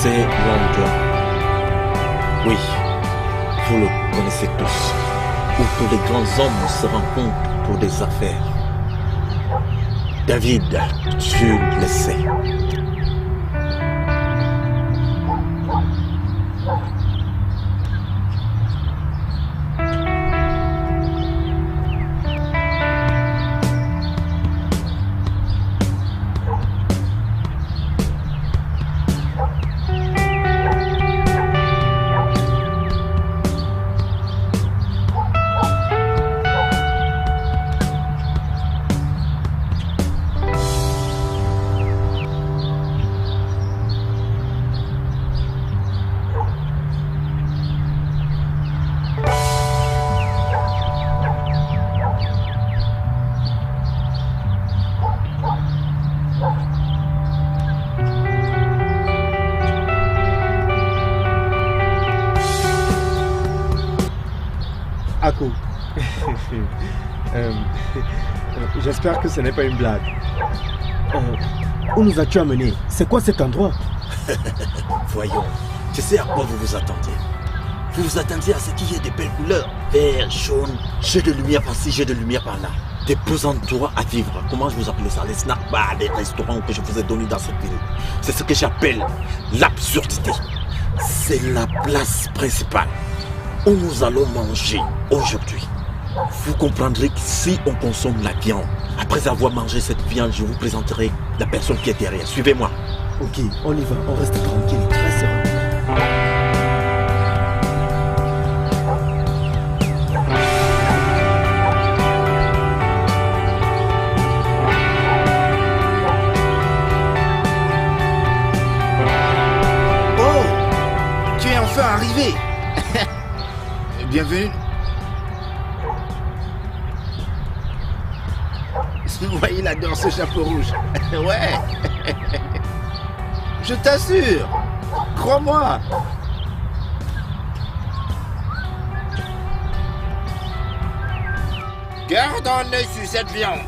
C'est l'endroit, oui, vous le connaissez tous, où tous les grands hommes se rencontrent pour des affaires. David, tu le sais. J'espère que ce n'est pas une blague. Où nous as-tu amené? C'est quoi cet endroit? Voyons, je sais à quoi vous vous attendiez. Vous vous attendiez à ce qu'il y ait de belles couleurs. Vert, jaune, jeu de lumière par-ci, jeu de lumière par-là. Des beaux endroits à vivre. Comment je vous appelle ça? Les snack bars, les restaurants que je vous ai donnés dans cette ville. C'est ce que j'appelle l'absurdité. C'est la place principale où nous allons manger aujourd'hui. Vous comprendrez que si on consomme la viande, après avoir mangé cette viande, je vous présenterai la personne qui est derrière. Suivez-moi. Ok, on y va. On reste tranquille, très serein. Arrivé. Bienvenue. Vous voyez là-dedans ce chapeau rouge? Ouais. Je t'assure. Crois-moi. Garde un œil sur cette viande.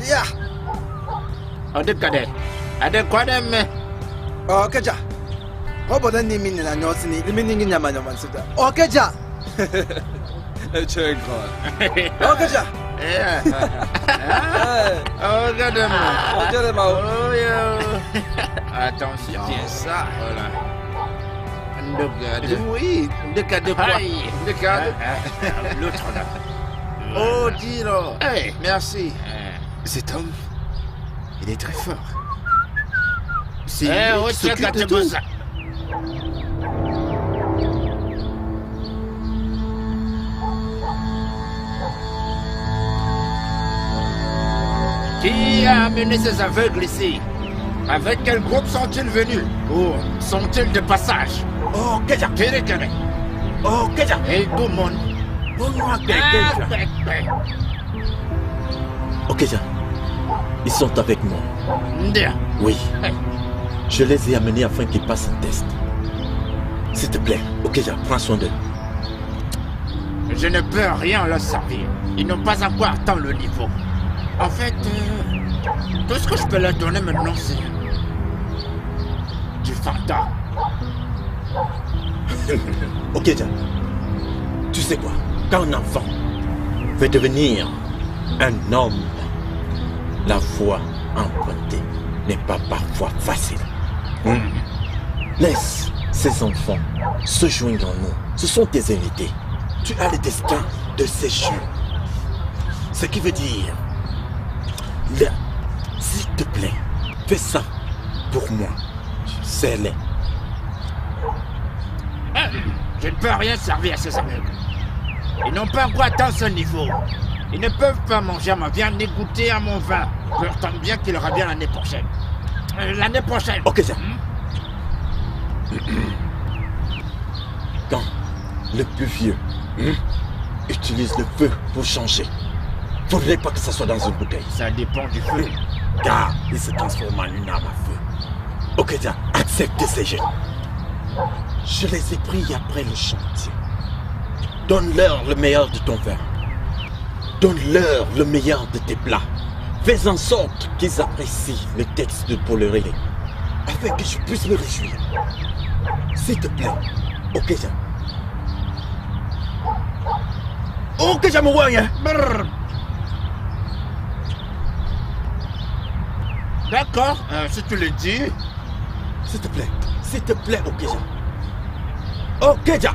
Ya. Ada kade. Ada kwade me. Oh keja. Obodo ni mini na nyosi ni mini ngi nyama nyama sida. Oh keja. Check God. Oh keja. Oh regarde-moi. Regarde-moi. Oh yo. Attention. Tiens ça. Voilà. Regarde. Oui. Regarde quoi? Regarde. L'autre là. Oh, dis-le. Hey, merci. Cet homme, il est très fort. C'est lui qui s'occupe de tout. Qui a amené ces aveugles ici? Avec quel groupe sont-ils venus? Ou sont-ils de passage? Oh, Keja. Oh, Keja. Hey, tout le monde. Ok, ils sont avec moi. Oui. Je les ai amenés afin qu'ils passent un test. S'il te plaît, ok, prends soin d'eux. Je ne peux rien leur servir. Ils n'ont pas encore atteint le niveau. En fait, tout ce que je peux leur donner maintenant, c'est du Fanta. Ok, tu sais quoi? Quand un enfant veut devenir un homme, la voie empruntée n'est pas parfois facile. Laisse ces enfants se joindre à nous. Ce sont tes invités. Tu as le destin de ces jeunes. Ce qui veut dire, s'il te plaît, fais ça pour moi. Serre-les. Je ne peux rien servir à ces aveugles. Ils n'ont pas encore atteint ce niveau. Ils ne peuvent pas manger à ma viande ni goûter à mon vin. Je leur tente bien qu'il aura bien l'année prochaine. L'année prochaine. Ok, ça. Quand le plus vieux utilise le feu pour changer, faudrait pas que ça soit dans une bouteille. Ça dépend du feu. Car il se transforme en une arme à feu. Ok, ça. Accepte ces jeunes. Je les ai pris après le chantier. Donne-leur le meilleur de ton vin. Donne-leur le meilleur de tes plats. Fais en sorte qu'ils apprécient le texte de Poléré, afin que je puisse me réjouir. S'il te plaît. Ok, ça. Ok, ça me voit, hein. D'accord, si tu le dis. S'il te plaît, ok, ça. Ok, ça.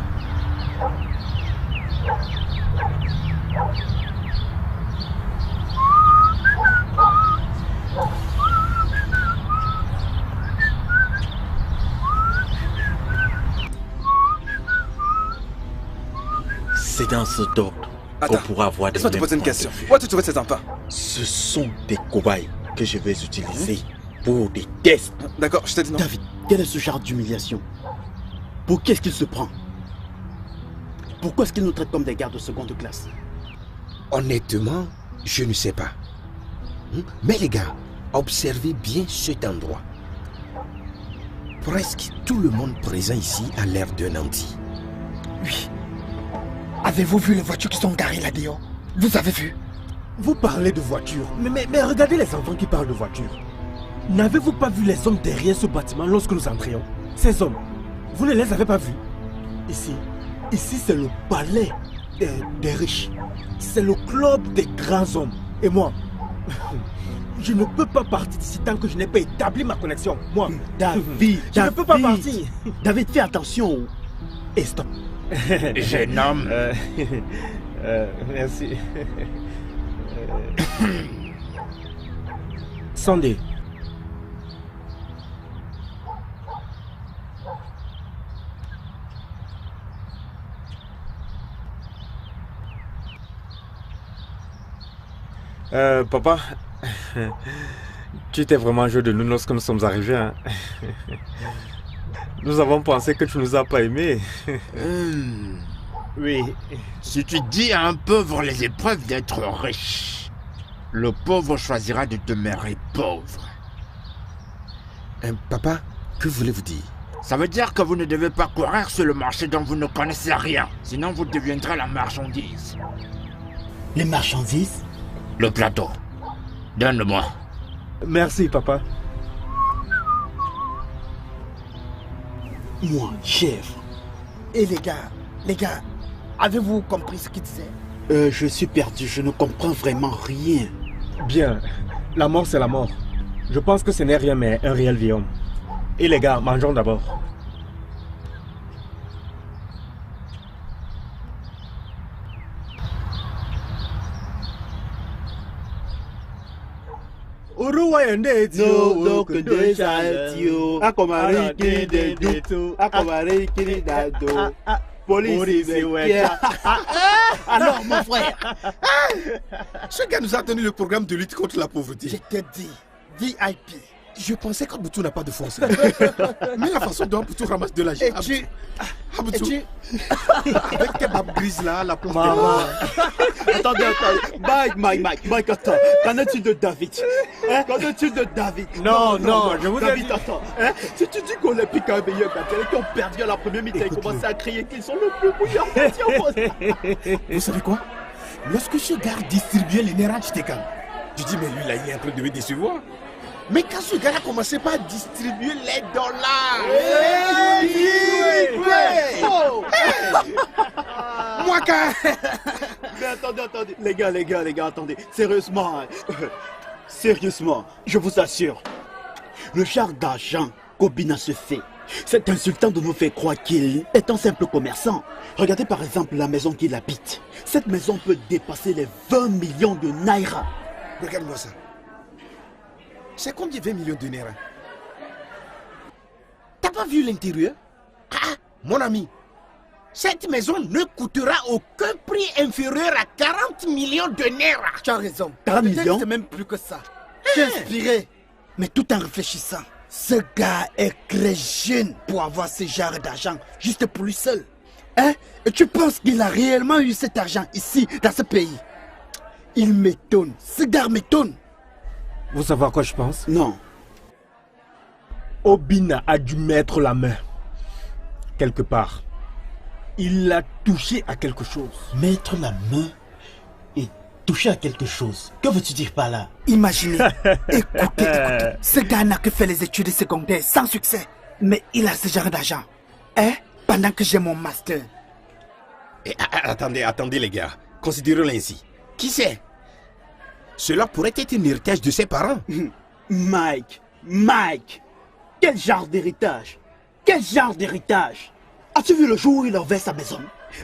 C'est dans ce ordre qu'on pourra avoir des. Laisse-moi te poser une question. Où as-tu trouvé ces enfants? Ce sont des cobayes que je vais utiliser pour des tests. D'accord, je t'ai dit non. David, quel est ce genre d'humiliation? Pour qu'est-ce qu'il se prend? Pourquoi est-ce qu'il nous traite comme des gardes de seconde classe? Honnêtement, je ne sais pas. Mais les gars, observez bien cet endroit. Presque tout le monde présent ici a l'air d'un nanti. Oui. Avez-vous vu les voitures qui sont garées là-dehors? Vous avez vu? Vous parlez de voitures, mais regardez les enfants qui parlent de voitures. N'avez-vous pas vu les hommes derrière ce bâtiment lorsque nous entrions? Ces hommes, vous ne les avez pas vus? Ici c'est le palais des riches. C'est le club des grands hommes. Et moi, je ne peux pas partir d'ici tant que je n'ai pas établi ma connexion. Moi, David, je ne peux pas partir. David, fais attention. Et stop. Jeune homme. Merci. Sunday. Papa, tu étais vraiment joué de nous lorsque nous sommes arrivés. Hein? Nous avons pensé que tu nous as pas aimés. Oui. Si tu dis à un pauvre les épreuves d'être riche, le pauvre choisira de demeurer pauvre. Papa, que voulez-vous dire? Ça veut dire que vous ne devez pas courir sur le marché dont vous ne connaissez rien. Sinon vous deviendrez la marchandise. Les marchandises? Le plateau. Donne-le-moi. Merci, papa. Moi, chef. Et les gars, avez-vous compris ce qu'il disait? Je suis perdu, je ne comprends vraiment rien. Bien, la mort c'est la mort. Je pense que ce n'est rien mais un réel vieil homme. Et les gars, mangeons d'abord. Alors mon frère, ce gars nous a donné le programme de lutte contre la pauvreté. Je t'ai dit, VIP. Je pensais qu'Aboutou n'a pas de force. Mais la façon dont Aboutou ramasse de l'argent. Aboutou, avec tes babes grises là, la pauvre. Maman. Attendez. Mike, attends. Qu'en est-il de David? Qu'en est-il de David? Non, je vous ai David, dit... attends. Si tu dis qu'on les pique un meilleur gâteau et qu'ils ont perdu à la première mi-temps, ils commencent à crier qu'ils sont le plus bouillant. Vous savez quoi? Lorsque ce gars distribuait les nerfs, j'étais calme. Je dis, mais lui là, il est en train de me décevoir. Mais quand ce gars a commencé par distribuer les dollars, moi quand... Mais attendez, les gars, attendez, sérieusement, je vous assure, le char d'argent qu'Obina se fait, c'est insultant de nous faire croire qu'il est un simple commerçant. Regardez par exemple la maison qu'il habite. Cette maison peut dépasser les 20 millions de naira. Regarde-moi ça. C'est combien 20 millions de naira? T'as pas vu l'intérieur? Mon ami, cette maison ne coûtera aucun prix inférieur à 40 millions de naira. Tu as raison. 40 millions? C'est même plus que ça. Tu es inspiré. Mais tout en réfléchissant, ce gars est très jeune pour avoir ce genre d'argent juste pour lui seul. Hein? Et tu penses qu'il a réellement eu cet argent ici, dans ce pays? Il m'étonne. Ce gars m'étonne. Vous savez à quoi je pense? Non. Obina a dû mettre la main quelque part. Il a touché à quelque chose. Mettre la main et toucher à quelque chose. Que veux-tu dire par là? Imaginez. Écoutez. Ce gars n'a que fait les études secondaires sans succès. Mais il a ce genre d'argent. Hein? Pendant que j'ai mon master. Attendez les gars. Considérons-le ainsi. Qui sait? Cela pourrait être un héritage de ses parents. Mike, quel genre d'héritage? As-tu vu le jour où il a ouvert sa maison?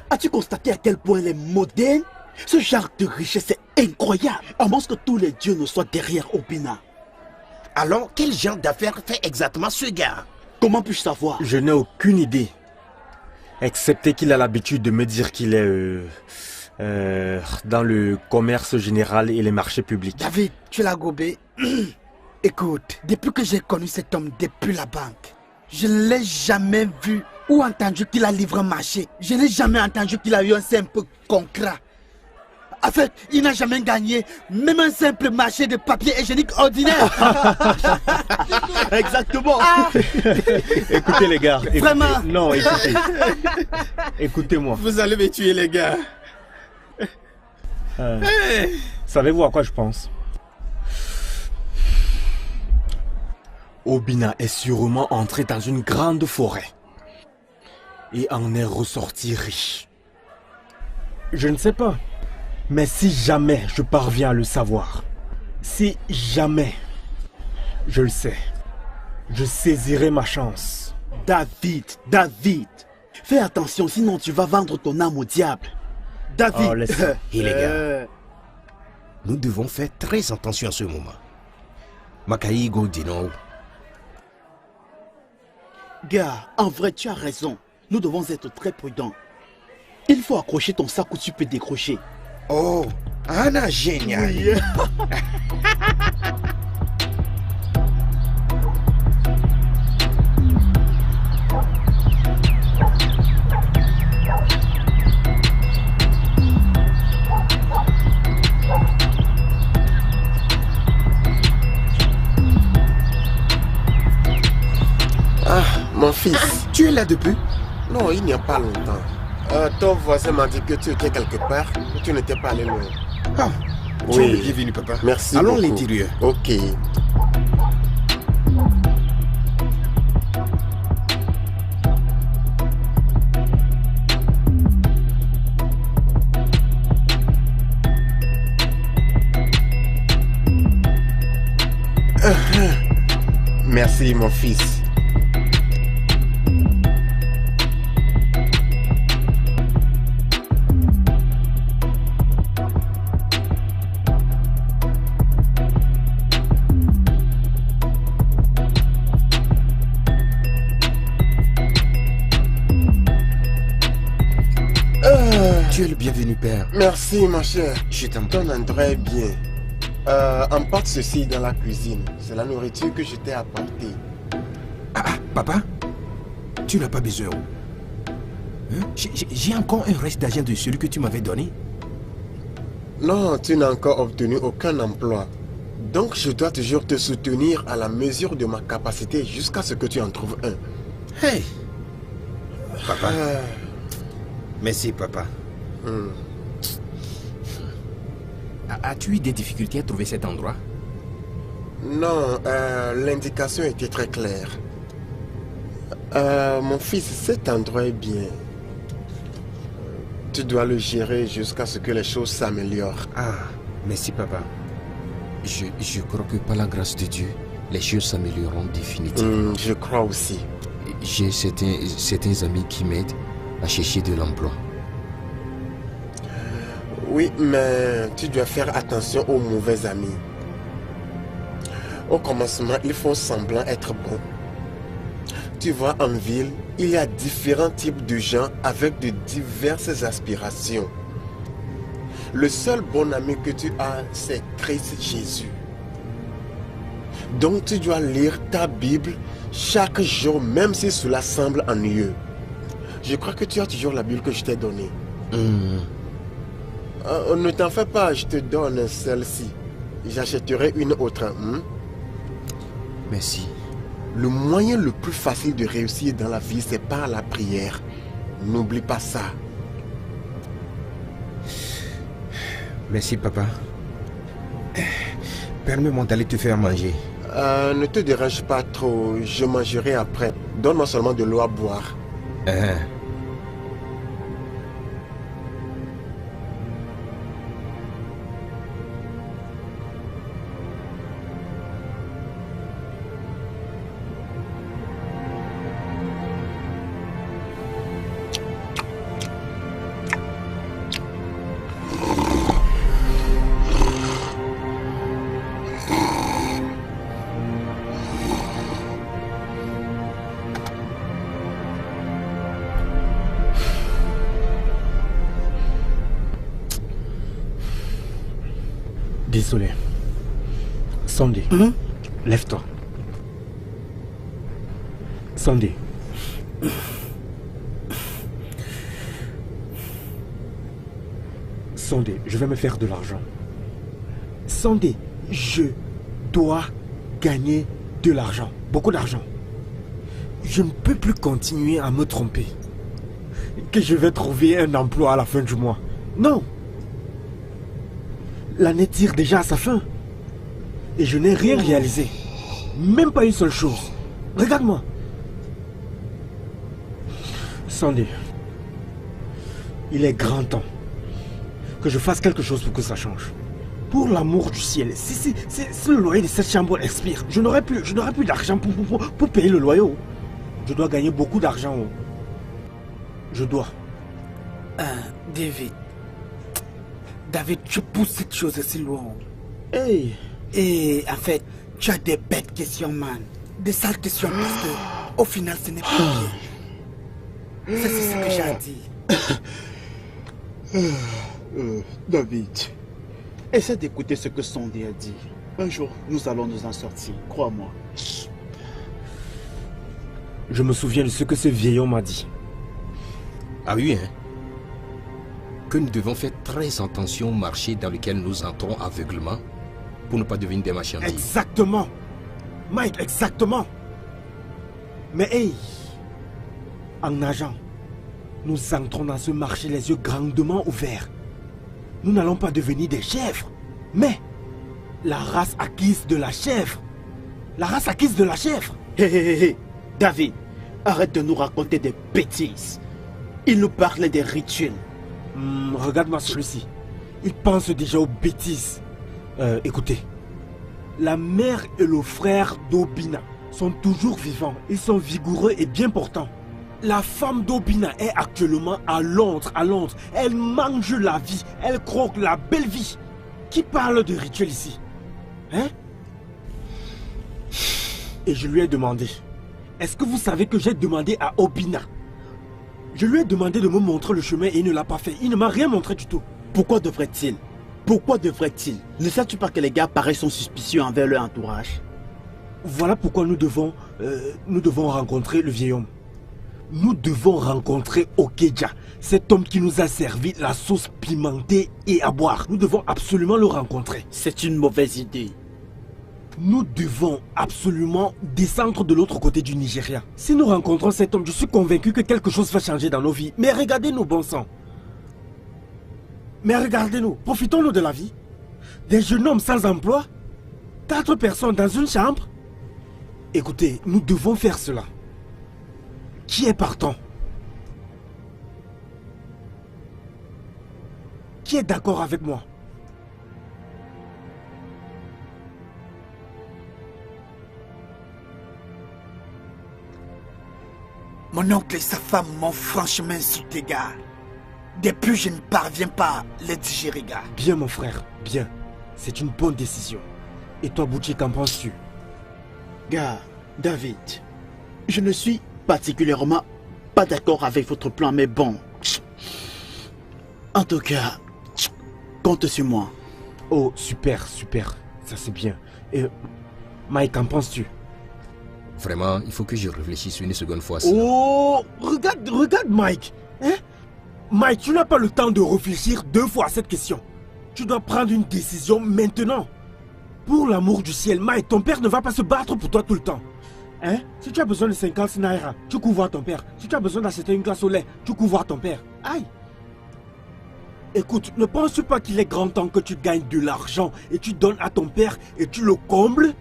As-tu constaté à quel point elle est moderne? Ce genre de richesse est incroyable. À moins que tous les dieux ne soient derrière Obina. Alors, quel genre d'affaires fait exactement ce gars? Comment puis-je savoir? Je n'ai aucune idée. Excepté qu'il a l'habitude de me dire qu'il est... dans le commerce général et les marchés publics. David, tu l'as gobé. Écoute, depuis que j'ai connu cet homme depuis la banque, je ne l'ai jamais vu ou entendu qu'il a livré un marché. Je n'ai jamais entendu qu'il a eu un simple contrat. En fait, il n'a jamais gagné même un simple marché de papier hygiénique ordinaire. Exactement. Écoutez les gars. Écoutez. Vraiment. Non, écoutez. Écoutez-moi. Vous allez me tuer les gars. Savez-vous à quoi je pense? Obina est sûrement entré dans une grande forêt et en est ressorti riche. Je ne sais pas. Mais si jamais je parviens à le savoir, si jamais je le sais, je saisirai ma chance. David, fais attention, sinon tu vas vendre ton âme au diable. David. Oh, laisse-moi. Et les gars, nous devons faire très attention à ce moment. Makaïgo dit non. Gars, en vrai, tu as raison. Nous devons être très prudents. Il faut accrocher ton sac où tu peux décrocher. Oh, Anna, génial. Oui. Ah, mon fils. Tu es là depuis? Non, il n'y a pas longtemps. Ton voisin m'a dit que tu étais quelque part, que tu n'étais pas allé loin. Ah, tu es bienvenu, papa. Merci. Allons beaucoup. l'intérieur. Ok. Merci, mon fils. Tu es le bienvenu, père. Merci, ma chère. Je t'en Ton endroit est bien. Emporte ceci dans la cuisine. C'est la nourriture que je t'ai apportée. Ah, papa, tu n'as pas besoin. Hein? J'ai encore un reste d'argent de celui que tu m'avais donné. Non, tu n'as encore obtenu aucun emploi. Donc je dois toujours te soutenir à la mesure de ma capacité jusqu'à ce que tu en trouves un. Hey, papa. Merci, papa. As-tu eu des difficultés à trouver cet endroit? Non, l'indication était très claire. Mon fils, cet endroit est bien. Tu dois le gérer jusqu'à ce que les choses s'améliorent. Ah, merci, papa. Je crois que par la grâce de Dieu, les choses s'amélioreront définitivement. Je crois aussi. J'ai certains amis qui m'aident à chercher de l'emploi. Oui, mais tu dois faire attention aux mauvais amis. Au commencement, ils font semblant être bons. Tu vois, en ville, il y a différents types de gens avec de diverses aspirations. Le seul bon ami que tu as, c'est Christ Jésus. Donc tu dois lire ta Bible chaque jour, même si cela semble ennuyeux. Je crois que tu as toujours la Bible que je t'ai donnée. Ne t'en fais pas, je te donne celle-ci. J'achèterai une autre. Merci. Le moyen le plus facile de réussir dans la vie, c'est par la prière. N'oublie pas ça. Merci, papa. Permets-moi d'aller te faire manger. Ne te dérange pas trop, je mangerai après. Donne-moi seulement de l'eau à boire. Désolé. Sandy, lève-toi. Sandy. Sondé, je vais me faire de l'argent. Sondé, je dois gagner de l'argent. Beaucoup d'argent. Je ne peux plus continuer à me tromper. Que je vais trouver un emploi à la fin du mois. Non. L'année tire déjà à sa fin. Et je n'ai rien réalisé. Même pas une seule chose. Regarde-moi. Sondé, il est grand temps que je fasse quelque chose pour que ça change. Pour l'amour du ciel, si le loyer de cette chambre expire, je n'aurai plus d'argent pour payer le loyer. Je dois gagner beaucoup d'argent. Je dois. David, tu pousses cette chose si loin. Hey. Et en fait, tu as des bêtes questions, man. Des sales questions parce que au final, ce n'est pas bien. Ça, c'est ce que j'ai à dire. David, essaie d'écouter ce que Sondé a dit. Un jour, nous allons nous en sortir, crois-moi. Je me souviens de ce que ce vieil homme m'a dit. Ah oui, hein? Que nous devons faire très attention au marché dans lequel nous entrons aveuglement pour ne pas devenir des marchandises. Exactement. Mike, exactement. Mais hey, en nageant, nous entrons dans ce marché les yeux grandement ouverts. Nous n'allons pas devenir des chèvres, mais la race acquise de la chèvre. La race acquise de la chèvre. Hé, David, arrête de nous raconter des bêtises. Il nous parlait des rituels. Regarde-moi celui-ci. Il pense déjà aux bêtises. Écoutez, la mère et le frère d'Obina sont toujours vivants. Ils sont vigoureux et bien portants. La femme d'Obina est actuellement à Londres. Elle mange la vie. Elle croque la belle vie. Qui parle de rituel ici? Hein? Et je lui ai demandé. Est-ce que vous savez que j'ai demandé à Obina? Je lui ai demandé de me montrer le chemin et il ne l'a pas fait. Il ne m'a rien montré du tout. Pourquoi devrait-il? Ne sais-tu pas que les gars pareils sont suspicieux envers leur entourage? Voilà pourquoi nous devons rencontrer le vieil homme. Nous devons rencontrer Okeja, cet homme qui nous a servi la sauce pimentée et à boire. Nous devons absolument le rencontrer. C'est une mauvaise idée. Nous devons absolument descendre de l'autre côté du Nigeria. Si nous rencontrons cet homme, je suis convaincu que quelque chose va changer dans nos vies. Mais regardez-nous, bon sang. Mais regardez-nous, profitons-nous de la vie. Des jeunes hommes sans emploi, 4 personnes dans une chambre. Écoutez, nous devons faire cela. Qui est partant? Qui est d'accord avec moi? Mon oncle et sa femme m'ont franchement insulté, gars. Depuis, je ne parviens pas à les digérer, gars. Bien, mon frère, bien. C'est une bonne décision. Et toi, Bouchi, qu'en penses-tu? Gars, David, je ne suis particulièrement pas d'accord avec votre plan, mais bon. En tout cas, compte sur moi. Oh, super, super. Ça, c'est bien. Et Mike, qu'en penses-tu? Vraiment, il faut que je réfléchisse une seconde fois. Oh, regarde Mike. Hein? Mike, tu n'as pas le temps de réfléchir 2 fois à cette question. Tu dois prendre une décision maintenant. Pour l'amour du ciel, Mike, ton père ne va pas se battre pour toi tout le temps. Hein? Si tu as besoin de 50 naira, tu cours voir ton père. Si tu as besoin d'acheter une glace au lait, tu cours voir ton père. Aïe! Écoute, ne penses-tu pas qu'il est grand temps que tu gagnes de l'argent et tu donnes à ton père et tu le combles?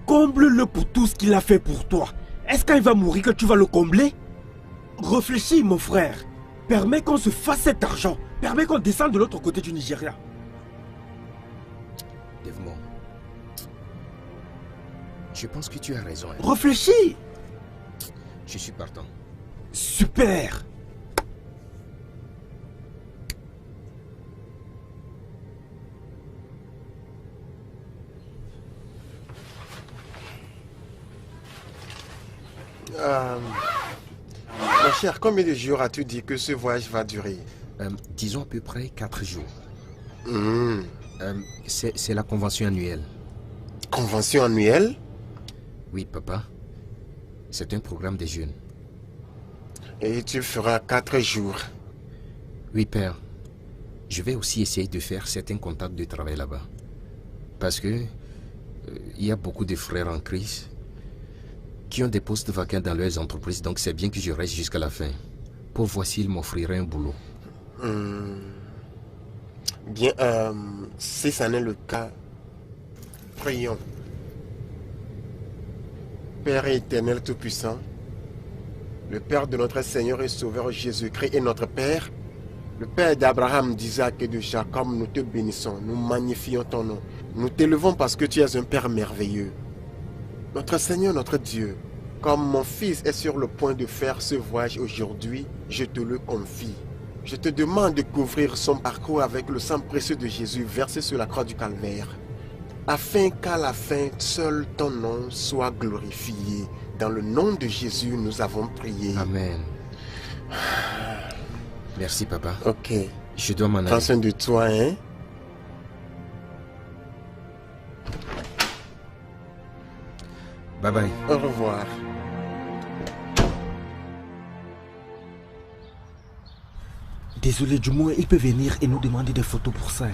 Comble-le pour tout ce qu'il a fait pour toi. Est-ce qu'il va mourir que tu vas le combler? Réfléchis, mon frère. Permets qu'on se fasse cet argent. Permets qu'on descende de l'autre côté du Nigeria. Devmont, je pense que tu as raison. Hein. Réfléchis. Je suis partant. Super. Mon cher, combien de jours as-tu dit que ce voyage va durer? Disons à peu près 4 jours. Mmh. C'est la convention annuelle. Convention annuelle? Oui, papa. C'est un programme des jeunes. Et tu feras 4 jours? Oui, père. je vais aussi essayer de faire certains contacts de travail là-bas. Parce que il y a beaucoup de frères en crise qui ont des postes vacants dans leurs entreprises, donc c'est bien que je reste jusqu'à la fin pour voir s'ils m'offriraient un boulot. Bien, si ça n'est le cas, prions. Père éternel tout-puissant, le Père de notre Seigneur et Sauveur Jésus-Christ est notre Père, le Père d'Abraham, d'Isaac et de Jacob, nous te bénissons, nous magnifions ton nom. Nous t'élevons parce que tu es un Père merveilleux. Notre Seigneur, notre Dieu, comme mon fils est sur le point de faire ce voyage aujourd'hui, je te le confie. Je te demande de couvrir son parcours avec le sang précieux de Jésus versé sur la croix du Calvaire, afin qu'à la fin, seul ton nom soit glorifié. Dans le nom de Jésus, nous avons prié. Amen. Merci, papa. Ok. Je dois m'en aller. Prends soin de toi, hein? Bye bye. Au revoir. Désolé, du moins, il peut venir et nous demander des photos pour ça.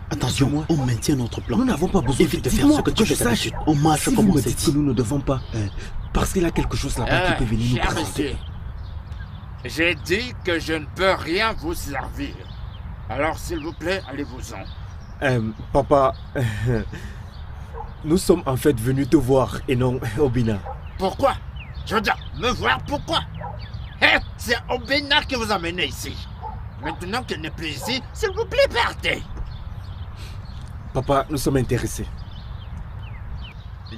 Attention, on maintient notre plan. Nous n'avons pas besoin de faire ce que tu fais d'habitude. On marche si comme vous on me s'est dites dit. que nous ne devons pas, parce qu'il y a quelque chose là-bas qui peut venir nous cher présenter. monsieur, j'ai dit que je ne peux rien vous servir. Alors, s'il vous plaît, allez-vous-en. Papa, nous sommes en fait venus te voir et non Obina. Pourquoi? Je veux dire, me voir pourquoi? C'est Obina qui vous a amené ici. Maintenant qu'elle n'est plus ici, s'il vous plaît, partez. Papa, nous sommes intéressés.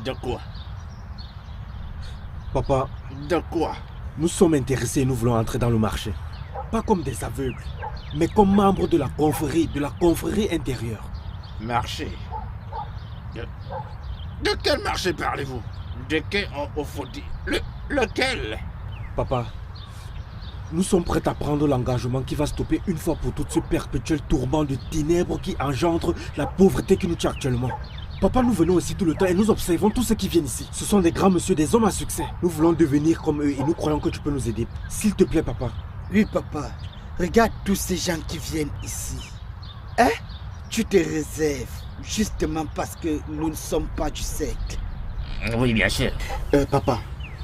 De quoi? Papa, de quoi? Nous sommes intéressés et nous voulons entrer dans le marché. Pas comme des aveugles, mais comme membres de la confrérie intérieure. Marché? De quel marché parlez-vous? De quel au Fodi? Lequel? Papa, nous sommes prêts à prendre l'engagement qui va stopper une fois pour toutes ce perpétuel tourment de ténèbres qui engendre la pauvreté qui nous tue actuellement. Papa, nous venons ici tout le temps et nous observons tous ceux qui viennent ici. Ce sont des grands messieurs, des hommes à succès. Nous voulons devenir comme eux et nous croyons que tu peux nous aider. S'il te plaît, papa. Oui, papa. Regarde tous ces gens qui viennent ici. Hein? Tu te réserves justement parce que nous ne sommes pas du secte. Oui, bien sûr. Papa,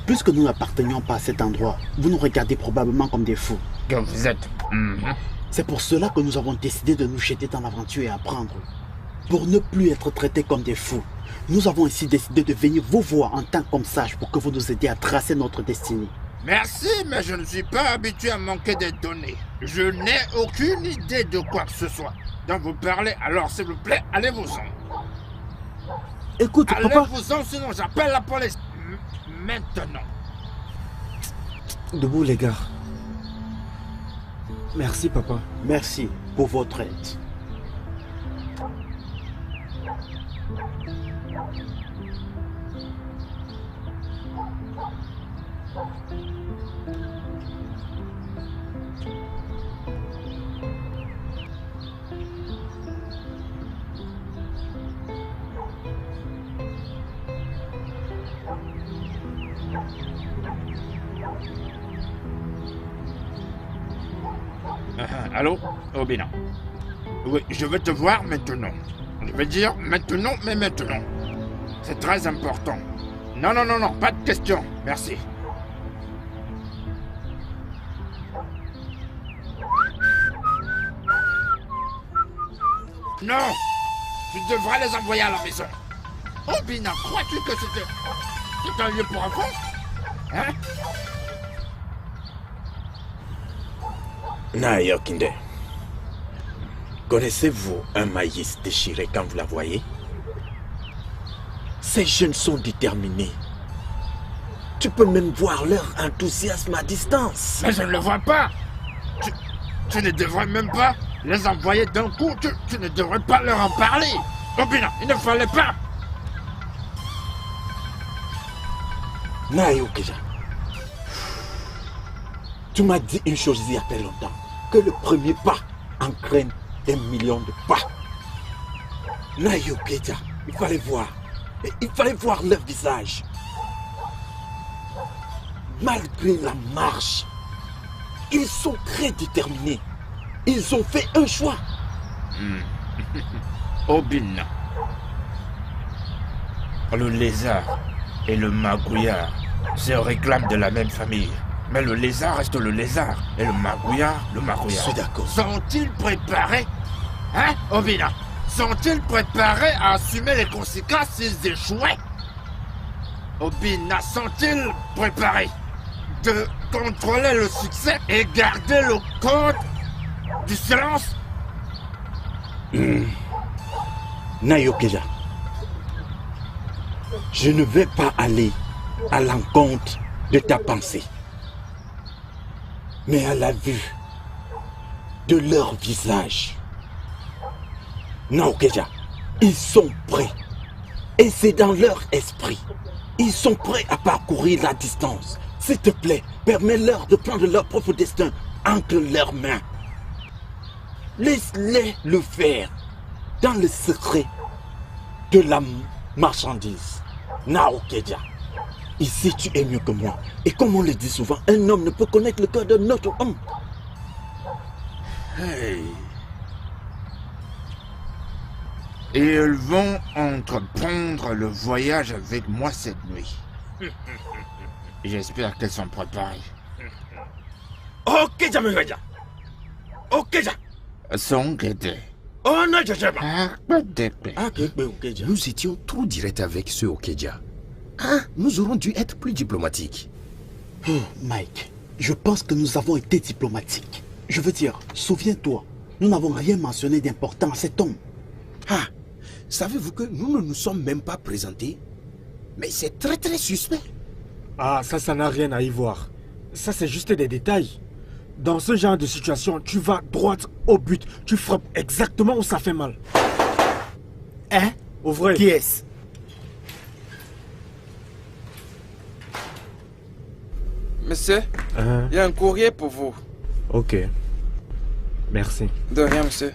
puisque nous n'appartenions pas à cet endroit, vous nous regardez probablement comme des fous. Que vous êtes. C'est pour cela que nous avons décidé de nous jeter dans l'aventure et apprendre. Pour ne plus être traités comme des fous, nous avons ainsi décidé de venir vous voir en tant qu'homme sage pour que vous nous aidiez à tracer notre destinée. Merci, mais je ne suis pas habitué à manquer des données. Je n'ai aucune idée de quoi que ce soit. Donc vous parlez, alors s'il vous plaît, allez-vous-en. Écoute, papa... Allez-vous-en, sinon j'appelle la police. Maintenant. Debout, les gars. Merci, papa. Merci pour votre aide. Allô, Obina? Oui, je veux te voir maintenant. Je veux dire maintenant, mais maintenant. C'est très important. Non, non, non, non, pas de question. Merci. Non! Tu devrais les envoyer à la maison. Obina, crois-tu que c'est un lieu pour enfants? Hein? Nayokinde, connaissez-vous un maïs déchiré quand vous la voyez? Ces jeunes sont déterminés. Tu peux même voir leur enthousiasme à distance. Mais je ne le vois pas. Tu ne devrais même pas les envoyer d'un coup. Tu ne devrais pas leur en parler. Obina, il ne fallait pas. Nayokija, tu m'as dit une chose il y a très longtemps, que le premier pas entraîne des millions de pas. Nayokija, il fallait voir leur visage. Malgré la marche, ils sont très déterminés. Ils ont fait un choix. Obina. Le lézard et le magouillard se réclament de la même famille. Mais le lézard reste le lézard et le magouillard, le magouillard. Je suis d'accord. Sont-ils préparés? Hein, Obina? Sont-ils préparés à assumer les conséquences s'ils échouaient? Obina, sont-ils préparés de contrôler le succès et garder le code du silence? Nayokeja, je ne vais pas aller à l'encontre de ta pensée. Mais à la vue de leur visage, Naokeja, ils sont prêts. Et c'est dans leur esprit. Ils sont prêts à parcourir la distance. S'il te plaît, permets-leur de prendre leur propre destin entre leurs mains. Laisse-les le faire dans le secret de la marchandise. Naokeja, ici tu es mieux que moi. Et comme on le dit souvent, un homme ne peut connaître le cœur d'un autre homme. Hey. Et ils vont entreprendre le voyage avec moi cette nuit. J'espère qu'elles sont préparées. Ok, Jameveja. Ok, ja. Sont guettés. Oh non, Jajaba. Nous étions trop directs avec ce Okeja. Ah, nous aurons dû être plus diplomatiques. Mike, je pense que nous avons été diplomatiques. Je veux dire, souviens-toi, nous n'avons rien mentionné d'important à cet homme. Ah, savez-vous que nous ne nous sommes même pas présentés? Mais c'est très très suspect. Ah, ça n'a rien à y voir. Ça, c'est juste des détails. Dans ce genre de situation, tu vas droit au but. Tu frappes exactement où ça fait mal. Hein? Au vrai. Qui est-ce? Monsieur, il y a un courrier pour vous. Ok. Merci. De rien, monsieur.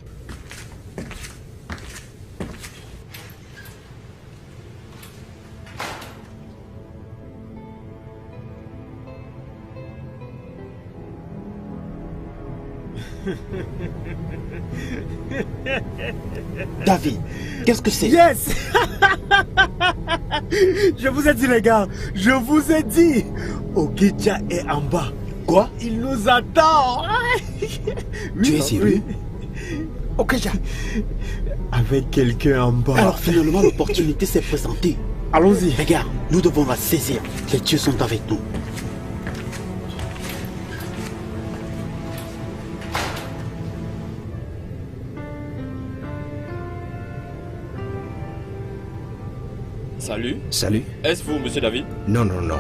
David, qu'est-ce que c'est? Yes. Je vous ai dit les gars, je vous ai dit. Okeja est en bas. Quoi? Il nous attend. Tu es sérieux? Okeja. Avec quelqu'un en bas. Alors finalement l'opportunité s'est présentée. Allons-y. Regarde, nous devons la saisir. Les dieux sont avec nous. Salut. Salut. Est-ce vous, monsieur David? Non, non, non.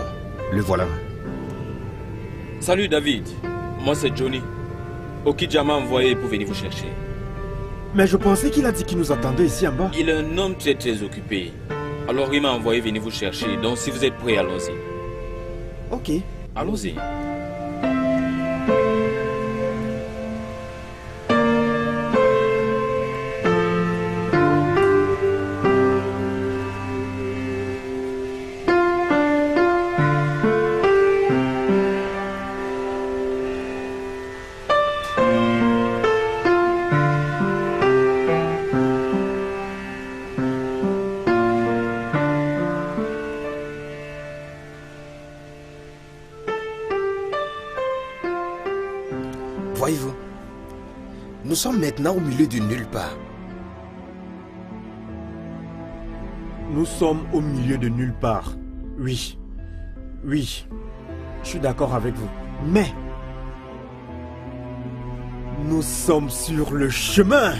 Le voilà. Salut, David. Moi, c'est Johnny. Okeja m'a envoyé pour venir vous chercher. Mais je pensais qu'il a dit qu'il nous attendait ici en bas. Il est un homme très très occupé. Alors il m'a envoyé venir vous chercher. Donc si vous êtes prêts, allons-y. Ok. Allons-y. Voyez-vous, nous sommes maintenant au milieu de nulle part. Nous sommes au milieu de nulle part. Oui. Oui. Je suis d'accord avec vous. Mais nous sommes sur le chemin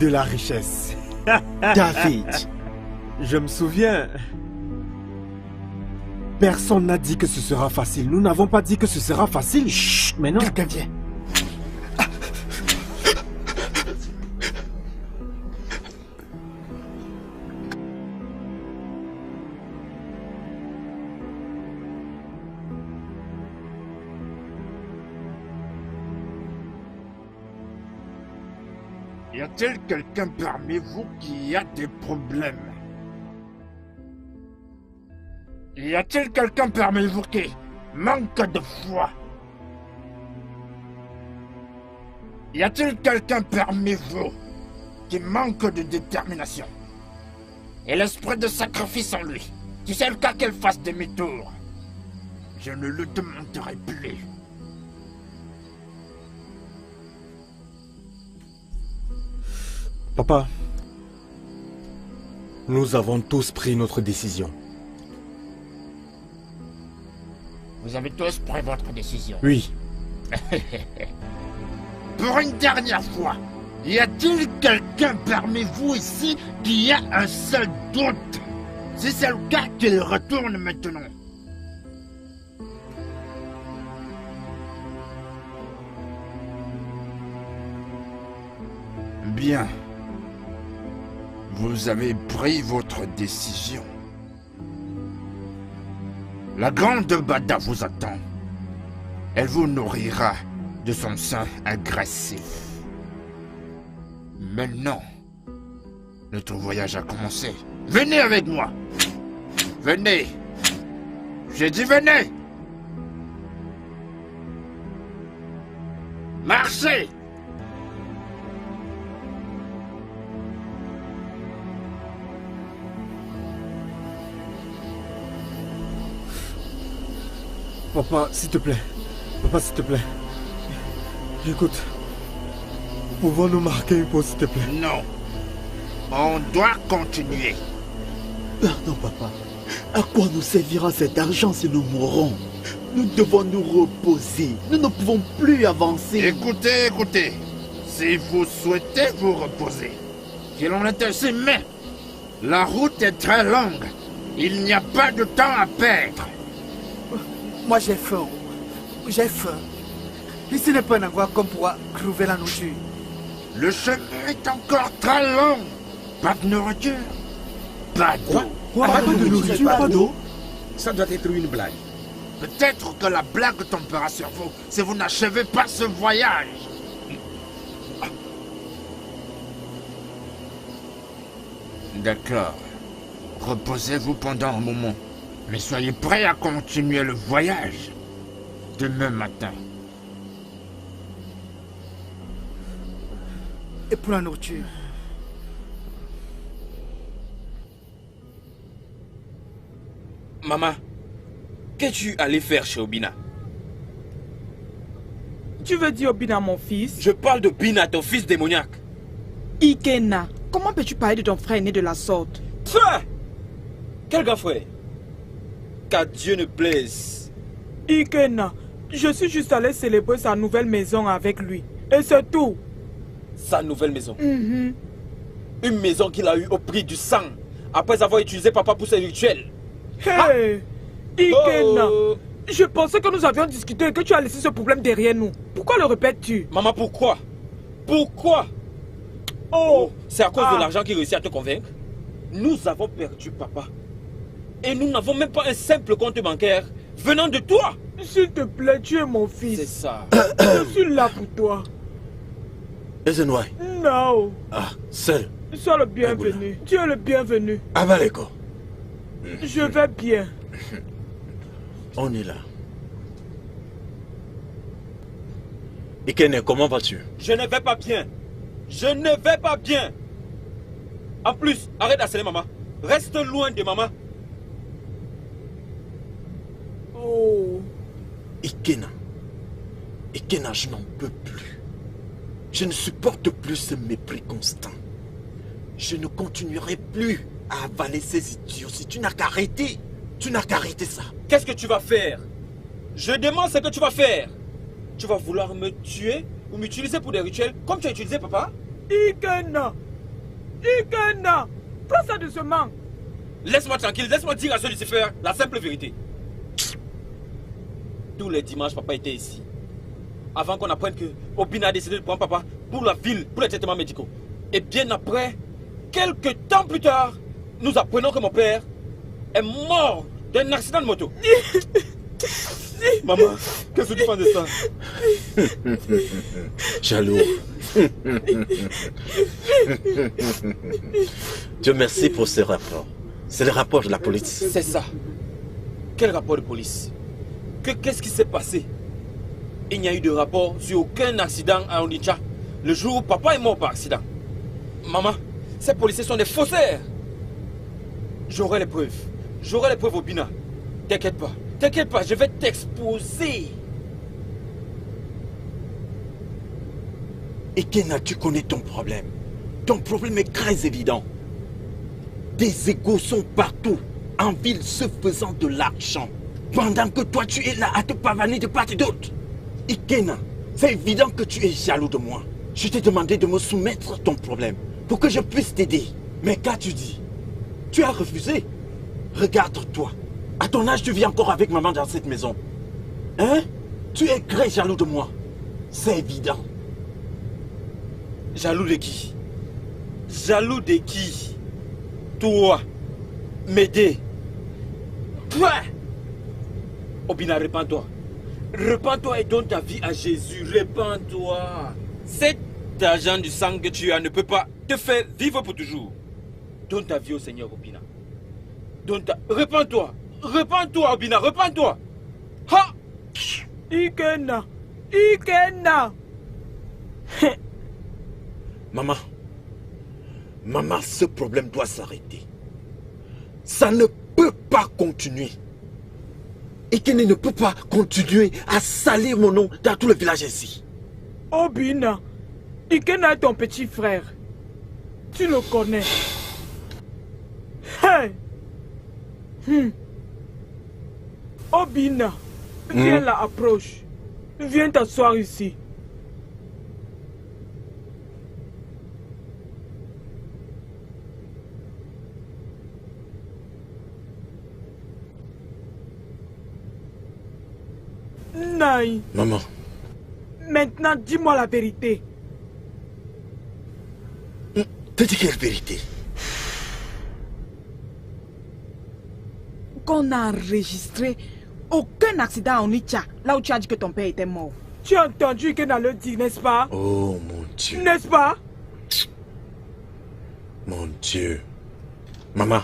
de la richesse. David. Je me souviens. Personne n'a dit que ce sera facile. Nous n'avons pas dit que ce sera facile. Chut, mais non. Quelqu'un vient. Y a-t-il quelqu'un parmi vous qui a des problèmes? Y a-t-il quelqu'un parmi vous qui manque de foi? Y a-t-il quelqu'un parmi vous qui manque de détermination et l'esprit de sacrifice en lui? Si c'est le cas, qu'elle fasse demi-tour. Je ne le demanderai plus. Papa, nous avons tous pris notre décision. Vous avez tous pris votre décision. Oui. Pour une dernière fois, y a-t-il quelqu'un parmi vous ici qui a un seul doute? Si c'est le cas, qu'il retourne maintenant. Bien. Vous avez pris votre décision. La grande Bada vous attend. Elle vous nourrira de son sein agressif. Maintenant, notre voyage a commencé. Venez avec moi. Venez. J'ai dit venez. Marchez. Papa, s'il te plaît. Papa, s'il te plaît. Écoute. Pouvons-nous marquer une pause, s'il te plaît? Non. On doit continuer. Pardon, papa. À quoi nous servira cet argent si nous mourrons? Nous devons nous reposer. Nous ne pouvons plus avancer. Écoutez, écoutez. Si vous souhaitez vous reposer, qu'il en est ainsi, mais la route est très longue. Il n'y a pas de temps à perdre. Moi j'ai faim. J'ai faim. Ici n'est pas un endroit comme pour trouver la nourriture. Le chemin est encore très long. Pas de nourriture. Pas d'eau. Pas de nourriture, pas d'eau? Ça doit être une blague. Peut-être que la blague tombera sur vous si vous n'achevez pas ce voyage. D'accord. Reposez-vous pendant un moment. Mais soyez prêts à continuer le voyage demain matin. Et pour la nourriture? Maman, qu'es-tu allé faire chez Obina? Tu veux dire Obina, mon fils? Je parle de Bina, ton fils démoniaque. Ikena, comment peux-tu parler de ton frère aîné de la sorte? Frère! Quel grand frère? Qu'à Dieu ne plaise. Ikena, je suis juste allé célébrer sa nouvelle maison avec lui. Et c'est tout. Sa nouvelle maison? Une maison qu'il a eue au prix du sang, après avoir utilisé papa pour ses rituels. Hey! Ikena, je pensais que nous avions discuté et que tu as laissé ce problème derrière nous. Pourquoi le répètes-tu? Maman, pourquoi? Pourquoi? Oh, c'est à cause de l'argent qui réussit à te convaincre? Nous avons perdu papa. Et nous n'avons même pas un simple compte bancaire venant de toi. S'il te plaît, tu es mon fils. C'est ça. Je suis là pour toi. Ezenwai. Non. Ah, seul. Sois le bienvenu. Tu es le bienvenu. Abaleko. Je vais bien. On est là. Ikene, comment vas-tu? Je ne vais pas bien. Je ne vais pas bien. En plus, arrête d'harceler maman. Reste loin de maman. Oh. Ikena. Ikena, je n'en peux plus. Je ne supporte plus ce mépris constant. Je ne continuerai plus à avaler ces idiots. Si tu n'as qu'à arrêter. Tu n'as qu'à arrêter ça. Qu'est-ce que tu vas faire? Je demande ce que tu vas faire. Tu vas vouloir me tuer ou m'utiliser pour des rituels comme tu as utilisé papa? Ikena! Ikena! Prends ça doucement. Laisse-moi tranquille, laisse-moi dire à ce Lucifer la simple vérité. Tous les dimanches, papa était ici. Avant qu'on apprenne que Obina a décidé de prendre papa pour la ville, pour les traitements médicaux. Et bien après, quelques temps plus tard, nous apprenons que mon père est mort d'un accident de moto. Maman, qu'est-ce que tu penses de ça? Jaloux. Dieu merci pour ce rapport. C'est le rapport de la police. C'est ça. Quel rapport de police? Qu'est-ce qui s'est passé? Il n'y a eu de rapport sur aucun accident à Onitsha. Le jour où papa est mort par accident. Maman, ces policiers sont des faussaires. J'aurai les preuves. J'aurai les preuves, Obina. T'inquiète pas, je vais t'exposer. Ekena, tu connais ton problème. Ton problème est très évident. Des égos sont partout, en ville, se faisant de l'argent. Pendant que toi, tu es là à te pavaner de part et d'autre. Ekena, c'est évident que tu es jaloux de moi. Je t'ai demandé de me soumettre à ton problème pour que je puisse t'aider. Mais qu'as-tu dit? Tu as refusé. Regarde-toi. À ton âge, tu vis encore avec maman dans cette maison. Hein? Tu es très jaloux de moi. C'est évident. Jaloux de qui? Jaloux de qui? Toi, m'aider. Toi. Obina, répands-toi. Répands-toi et donne ta vie à Jésus. Répands-toi. Cet argent du sang que tu as ne peut pas te faire vivre pour toujours. Donne ta vie au Seigneur, Obina. Répands-toi. Répands-toi, Obina. Répands-toi. Ha! Ikena. Ikena. Maman, ce problème doit s'arrêter. Ça ne peut pas continuer. Ikena ne peut pas continuer à salir mon nom dans tout le village ici. Obina, Ikena est ton petit frère. Tu le connais. Hey! Obina, viens là, approche. Viens t'asseoir ici. Naï. Maman. Maintenant, dis-moi la vérité. Te dis quelle vérité? Qu'on a enregistré aucun accident en Onitsha, là où tu as dit que ton père était mort. Tu as entendu qu'elle a le dit, n'est-ce pas? Oh mon Dieu. N'est-ce pas? Mon Dieu. Maman.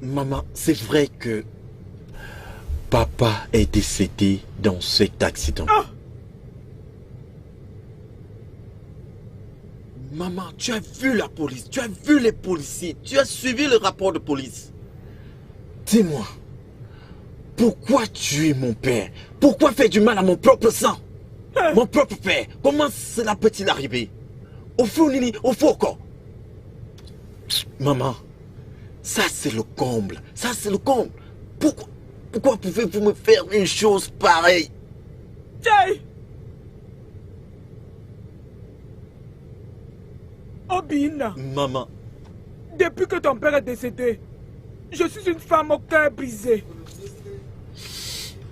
Maman, c'est vrai que papa est décédé dans cet accident. Ah! Maman, tu as vu la police, tu as vu les policiers, tu as suivi le rapport de police. Dis-moi, pourquoi tuer mon père? Pourquoi faire du mal à mon propre sang? Mon propre père, comment cela peut-il arriver? Au fond, Nini, au fond encore. Maman, ça c'est le comble, ça c'est le comble. Pourquoi pouvez-vous me faire une chose pareille? Jay! Obina. Maman. Depuis que ton père est décédé, je suis une femme au cœur brisé.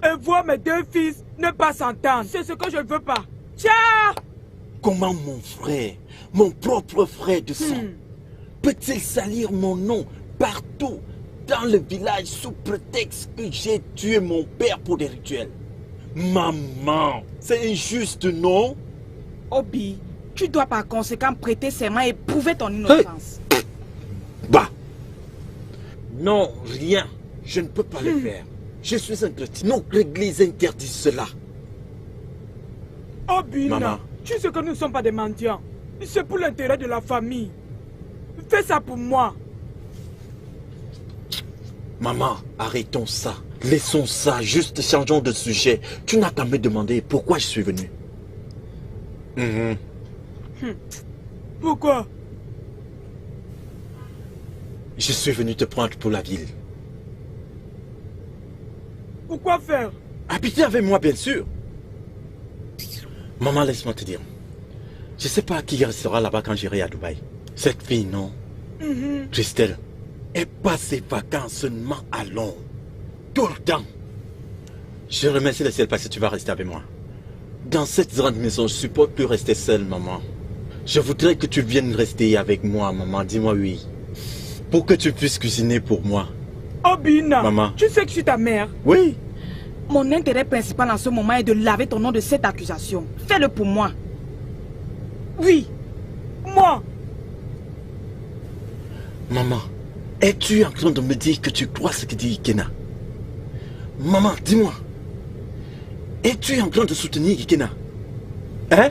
Et voir mes deux fils ne pas s'entendre, c'est ce que je ne veux pas. Tiens! Comment mon frère, mon propre frère de sang, peut-il salir mon nom partout dans le village sous prétexte que j'ai tué mon père pour des rituels? Maman, c'est injuste, non? Obi, tu dois par conséquent prêter serment et prouver ton innocence. Bah! Non, rien. Je ne peux pas le faire. Je suis un chrétien. Notre église interdit cela. Obina, Maman. tu sais que nous ne sommes pas des mendiants. C'est pour l'intérêt de la famille. Fais ça pour moi. Maman, arrêtons ça. Laissons ça, juste changeons de sujet. Tu n'as qu'à me demander pourquoi je suis venu. Pourquoi? Je suis venu te prendre pour la ville. Pourquoi faire? Habiter avec moi, bien sûr. Maman, laisse-moi te dire. Je ne sais pas qui restera là-bas quand j'irai à Dubaï. Cette fille, non? Christelle, elle passe ses vacances seulement à Londres. Tout le temps. Je remercie le ciel parce que tu vas rester avec moi. Dans cette grande maison, je ne supporte plus rester seule, maman. Je voudrais que tu viennes rester avec moi, maman. Dis-moi oui. Pour que tu puisses cuisiner pour moi. Obina, Maman. Tu sais que je suis ta mère? Oui. Mon intérêt principal en ce moment est de laver ton nom de cette accusation. Fais-le pour moi. Oui, moi. Maman, es-tu en train de me dire que tu crois ce que dit Ikena? Maman, dis-moi. Es-tu en train de soutenir Ikena? Hein?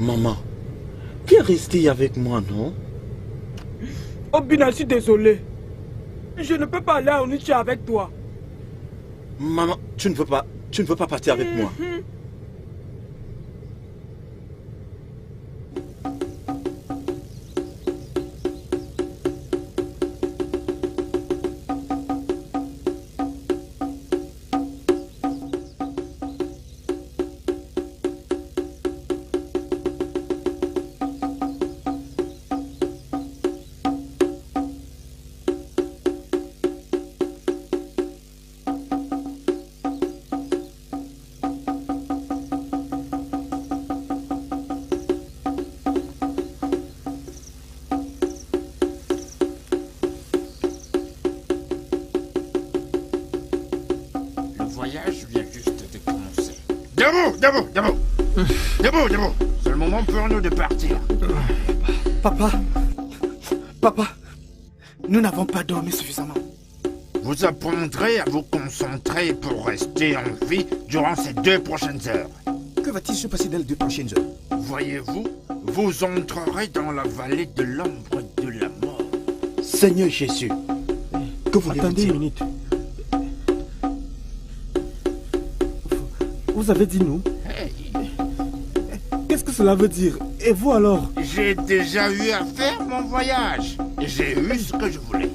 Maman, tu es restée avec moi, non? Obina, je suis désolé. Je ne peux pas aller à Onitsha avec toi. Maman, tu ne veux pas partir avec moi. Debout. C'est le moment pour nous de partir. Papa, nous n'avons pas dormi suffisamment. Vous apprendrez à vous concentrer pour rester en vie durant ces 2 prochaines heures. Que va-t-il se passer dans les 2 prochaines heures? Voyez-vous, vous entrerez dans la vallée de l'ombre de la mort. Seigneur Jésus, que vous attendez une minute. Vous avez dit nous? Qu'est-ce que cela veut dire? Et vous alors? J'ai déjà eu à faire mon voyage. J'ai eu ce que je voulais.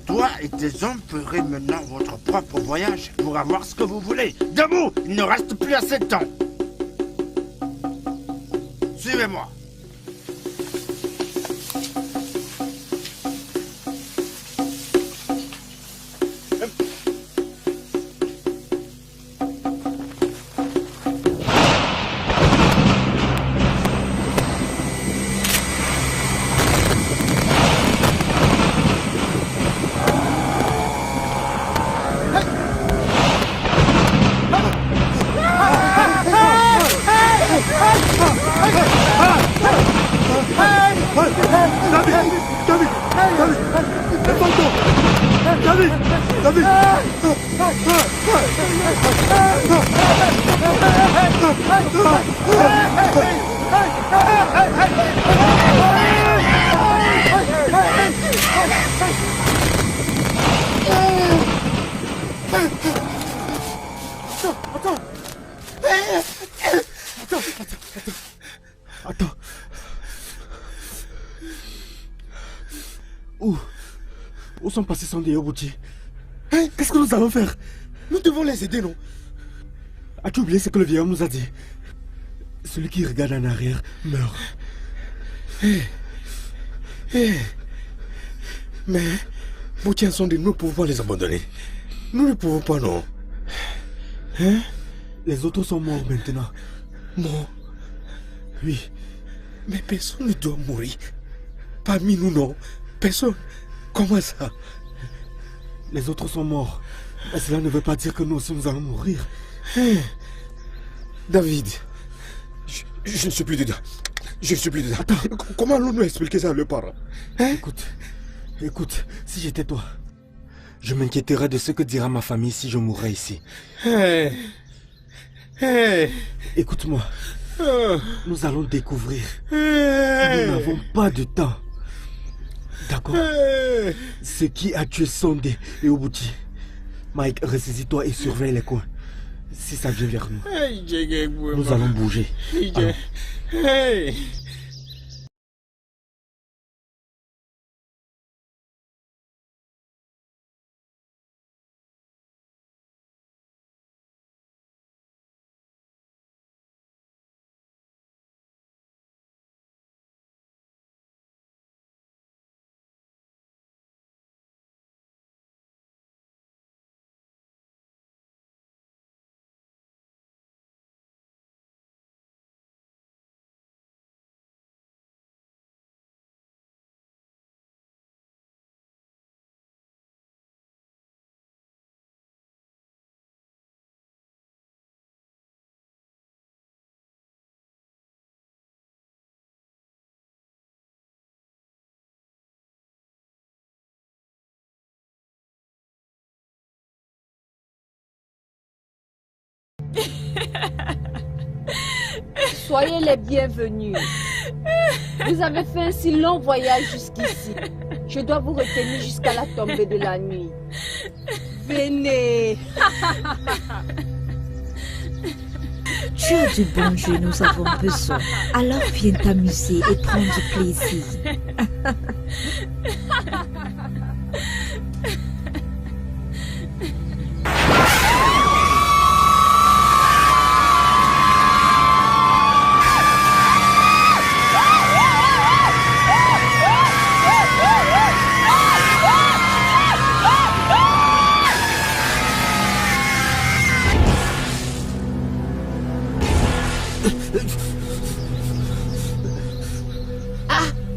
Toi et tes hommes ferez maintenant votre propre voyage pour avoir ce que vous voulez. Debout, il ne reste plus assez de temps. Suivez-moi. Attends. Où sont passés Sandé et Obuti? Qu'est-ce que nous allons faire? Nous devons les aider, non? As-tu oublié ce que le vieillard nous a dit? Celui qui regarde en arrière meurt. Mais, Bouti et Sandé, nous ne pouvons pas les abandonner. Nous ne pouvons pas, non? Les autres sont morts maintenant. Morts? Oui. Mais personne ne doit mourir. Parmi nous, non? Personne. Comment ça? Les autres sont morts. Mais cela ne veut pas dire que nous aussi nous allons mourir. David, je ne suis plus dedans. Je ne suis plus dedans. Attends, comment allons-nous expliquer ça à leurs parents? Écoute, si j'étais toi, je m'inquiéterais de ce que dira ma famille si je mourrais ici. Écoute-moi. Nous allons découvrir. Nous n'avons pas de temps. D'accord? Ce qui a tué Sondé et Obuti. Mike, ressaisis-toi et surveille les coins. Si ça vient vers nous, nous allons bouger. Alors. Soyez les bienvenus. Vous avez fait un si long voyage jusqu'ici. Je dois vous retenir jusqu'à la tombée de la nuit. Venez. Tu as du bon jeu, nous avons besoin. Alors viens t'amuser et prendre du plaisir.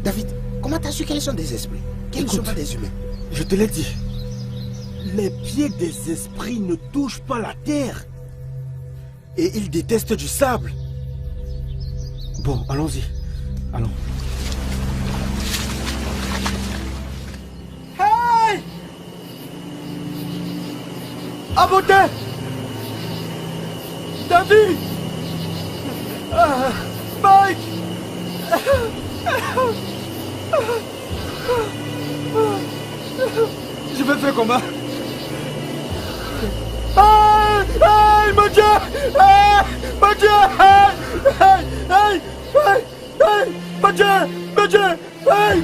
David, comment t'as su quels sont des esprits? Quels ne sont pas des humains? Je te l'ai dit. Les pieds des esprits ne touchent pas la terre. Et ils détestent du sable. Bon, allons-y. Allons. Hey! À beauté! David! Mike! Je vais faire comment? Hey, mon Dieu! Mon Dieu! Hey! Mon Dieu! Mon Dieu! Hey!